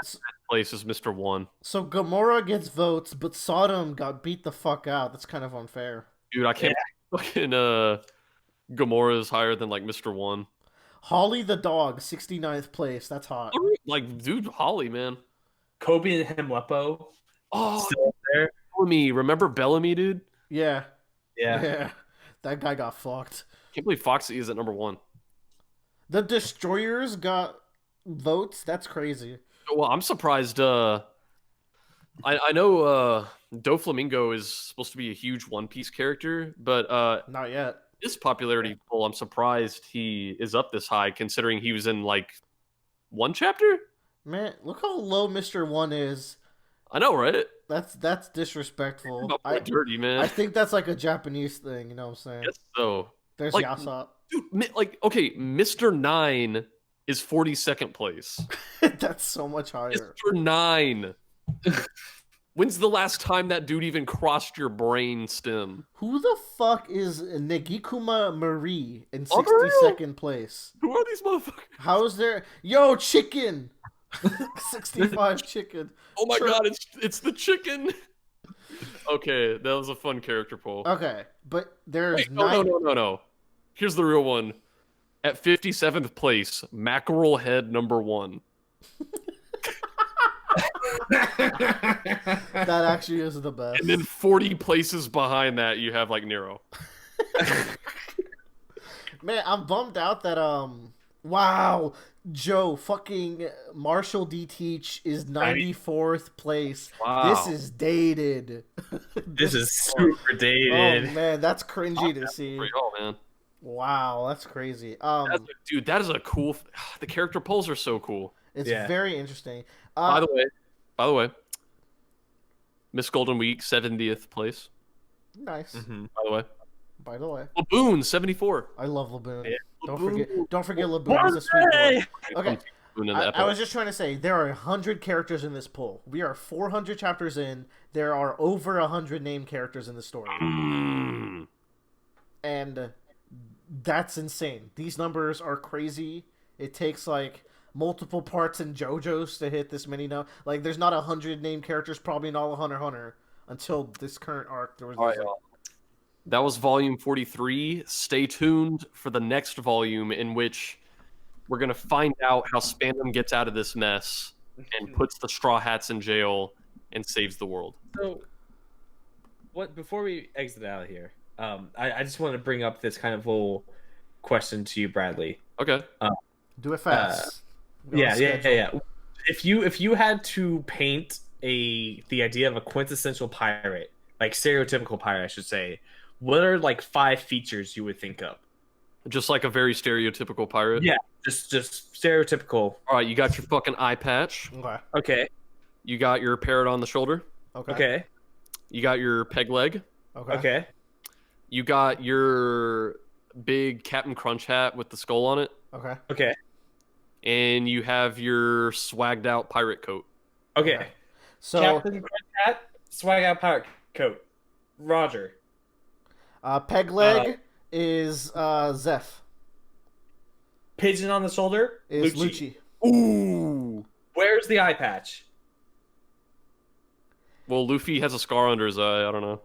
place is Mr. 1. So Gamora gets votes, but Sodom got beat the fuck out. That's kind of unfair. Dude, I can't fucking Gamora is higher than like Mr. 1. Holly the dog, 69th place. That's hot. Like, dude, Holly, man. Kobe and Himlepo. Oh, still there. Bellamy. Remember Bellamy, dude? Yeah. Yeah. That guy got fucked. Can't believe Foxy is at number 1. The Destroyers got votes. That's crazy. Well, I'm surprised. I know Doflamingo is supposed to be a huge One Piece character, but not yet. This popularity poll, I'm surprised he is up this high, considering he was in like 1 chapter. Man, look how low Mr. 1 is. I know, right? That's disrespectful. Dirty, man. I think that's like a Japanese thing. You know what I'm saying? Yes, so there's like, Yasop. Dude, like, okay, Mr. 9 is 42nd place. That's so much higher. Mr. 9. When's the last time that dude even crossed your brain stem? Who the fuck is Negikuma Marie in 62nd place? Who are these motherfuckers? How is there? Yo, chicken! 65 chicken. Oh my god, it's the chicken. Okay, that was a fun character poll. Okay, but there's Wait, no. Here's the real one. At 57th place, Mackerel Head number 1. That actually is the best. And then 40 places behind that, you have like Nero. Man, I'm bummed out that wow, Joe fucking Marshall D. Teach is 94th place. Wow. This is dated. This is super dated. Oh man, that's cringy to see. Oh man. Wow, that's crazy. Dude, that is a cool. The character polls are so cool. It's very interesting. By the way, Miss Golden Week 70th place. Nice. Mm-hmm. By the way, Laboon 74. I love Laboon. Yeah. Don't forget Laboon. He's a sweet boy. Okay. I was just trying to say there are 100 characters in this poll. We are 400 chapters in. There are over 100 named characters in the story, and that's insane. These numbers are crazy. It takes like multiple parts in JoJo's to hit this many. Like, there's not 100 named characters probably in all of Hunter x Hunter until this current arc. There was. That was volume 43. Stay tuned for the next volume in which we're going to find out how Spandam gets out of this mess and puts the Straw Hats in jail and saves the world. So, what before we exit out of here, I just want to bring up this kind of little question to you, Bradley. Okay. Do it fast. Yeah. If you had to paint the idea of a quintessential pirate, like stereotypical pirate, I should say, what are like 5 features you would think of? Just like a very stereotypical pirate. Yeah, just stereotypical. All right, you got your fucking eye patch. Okay. Okay. You got your parrot on the shoulder. Okay. Okay. You got your peg leg. Okay. Okay. You got your big Captain Crunch hat with the skull on it. Okay. Okay. And you have your swagged out pirate coat. Okay. So Captain Crunch hat, swag out pirate coat. Roger. peg leg is Zeph. Pigeon on the shoulder Is Lucci. Ooh. Where's the eye patch? Well, Luffy has a scar under his eye. I don't know.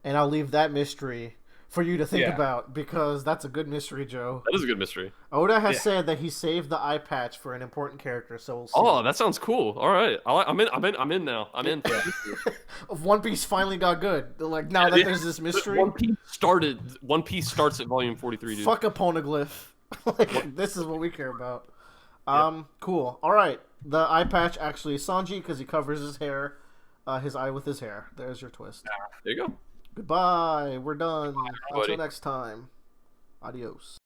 And I'll leave that mystery for you to think Yeah. about, because that's a good mystery, Joe. That is a good mystery. Oda has Yeah. said that he saved the eye patch for an important character, so we'll see. Oh, that sounds cool. All right, I'm in now. I'm in. One Piece finally got good. Like, now that there's this mystery, One Piece starts at volume 43, dude. fuck a Poneglyph. Like, this is what we care about. Cool. All right, the eye patch actually is Sanji because he covers his hair, his eye with his hair. There's your twist. There you go. Goodbye. We're done. everybody. Until next time. Adios.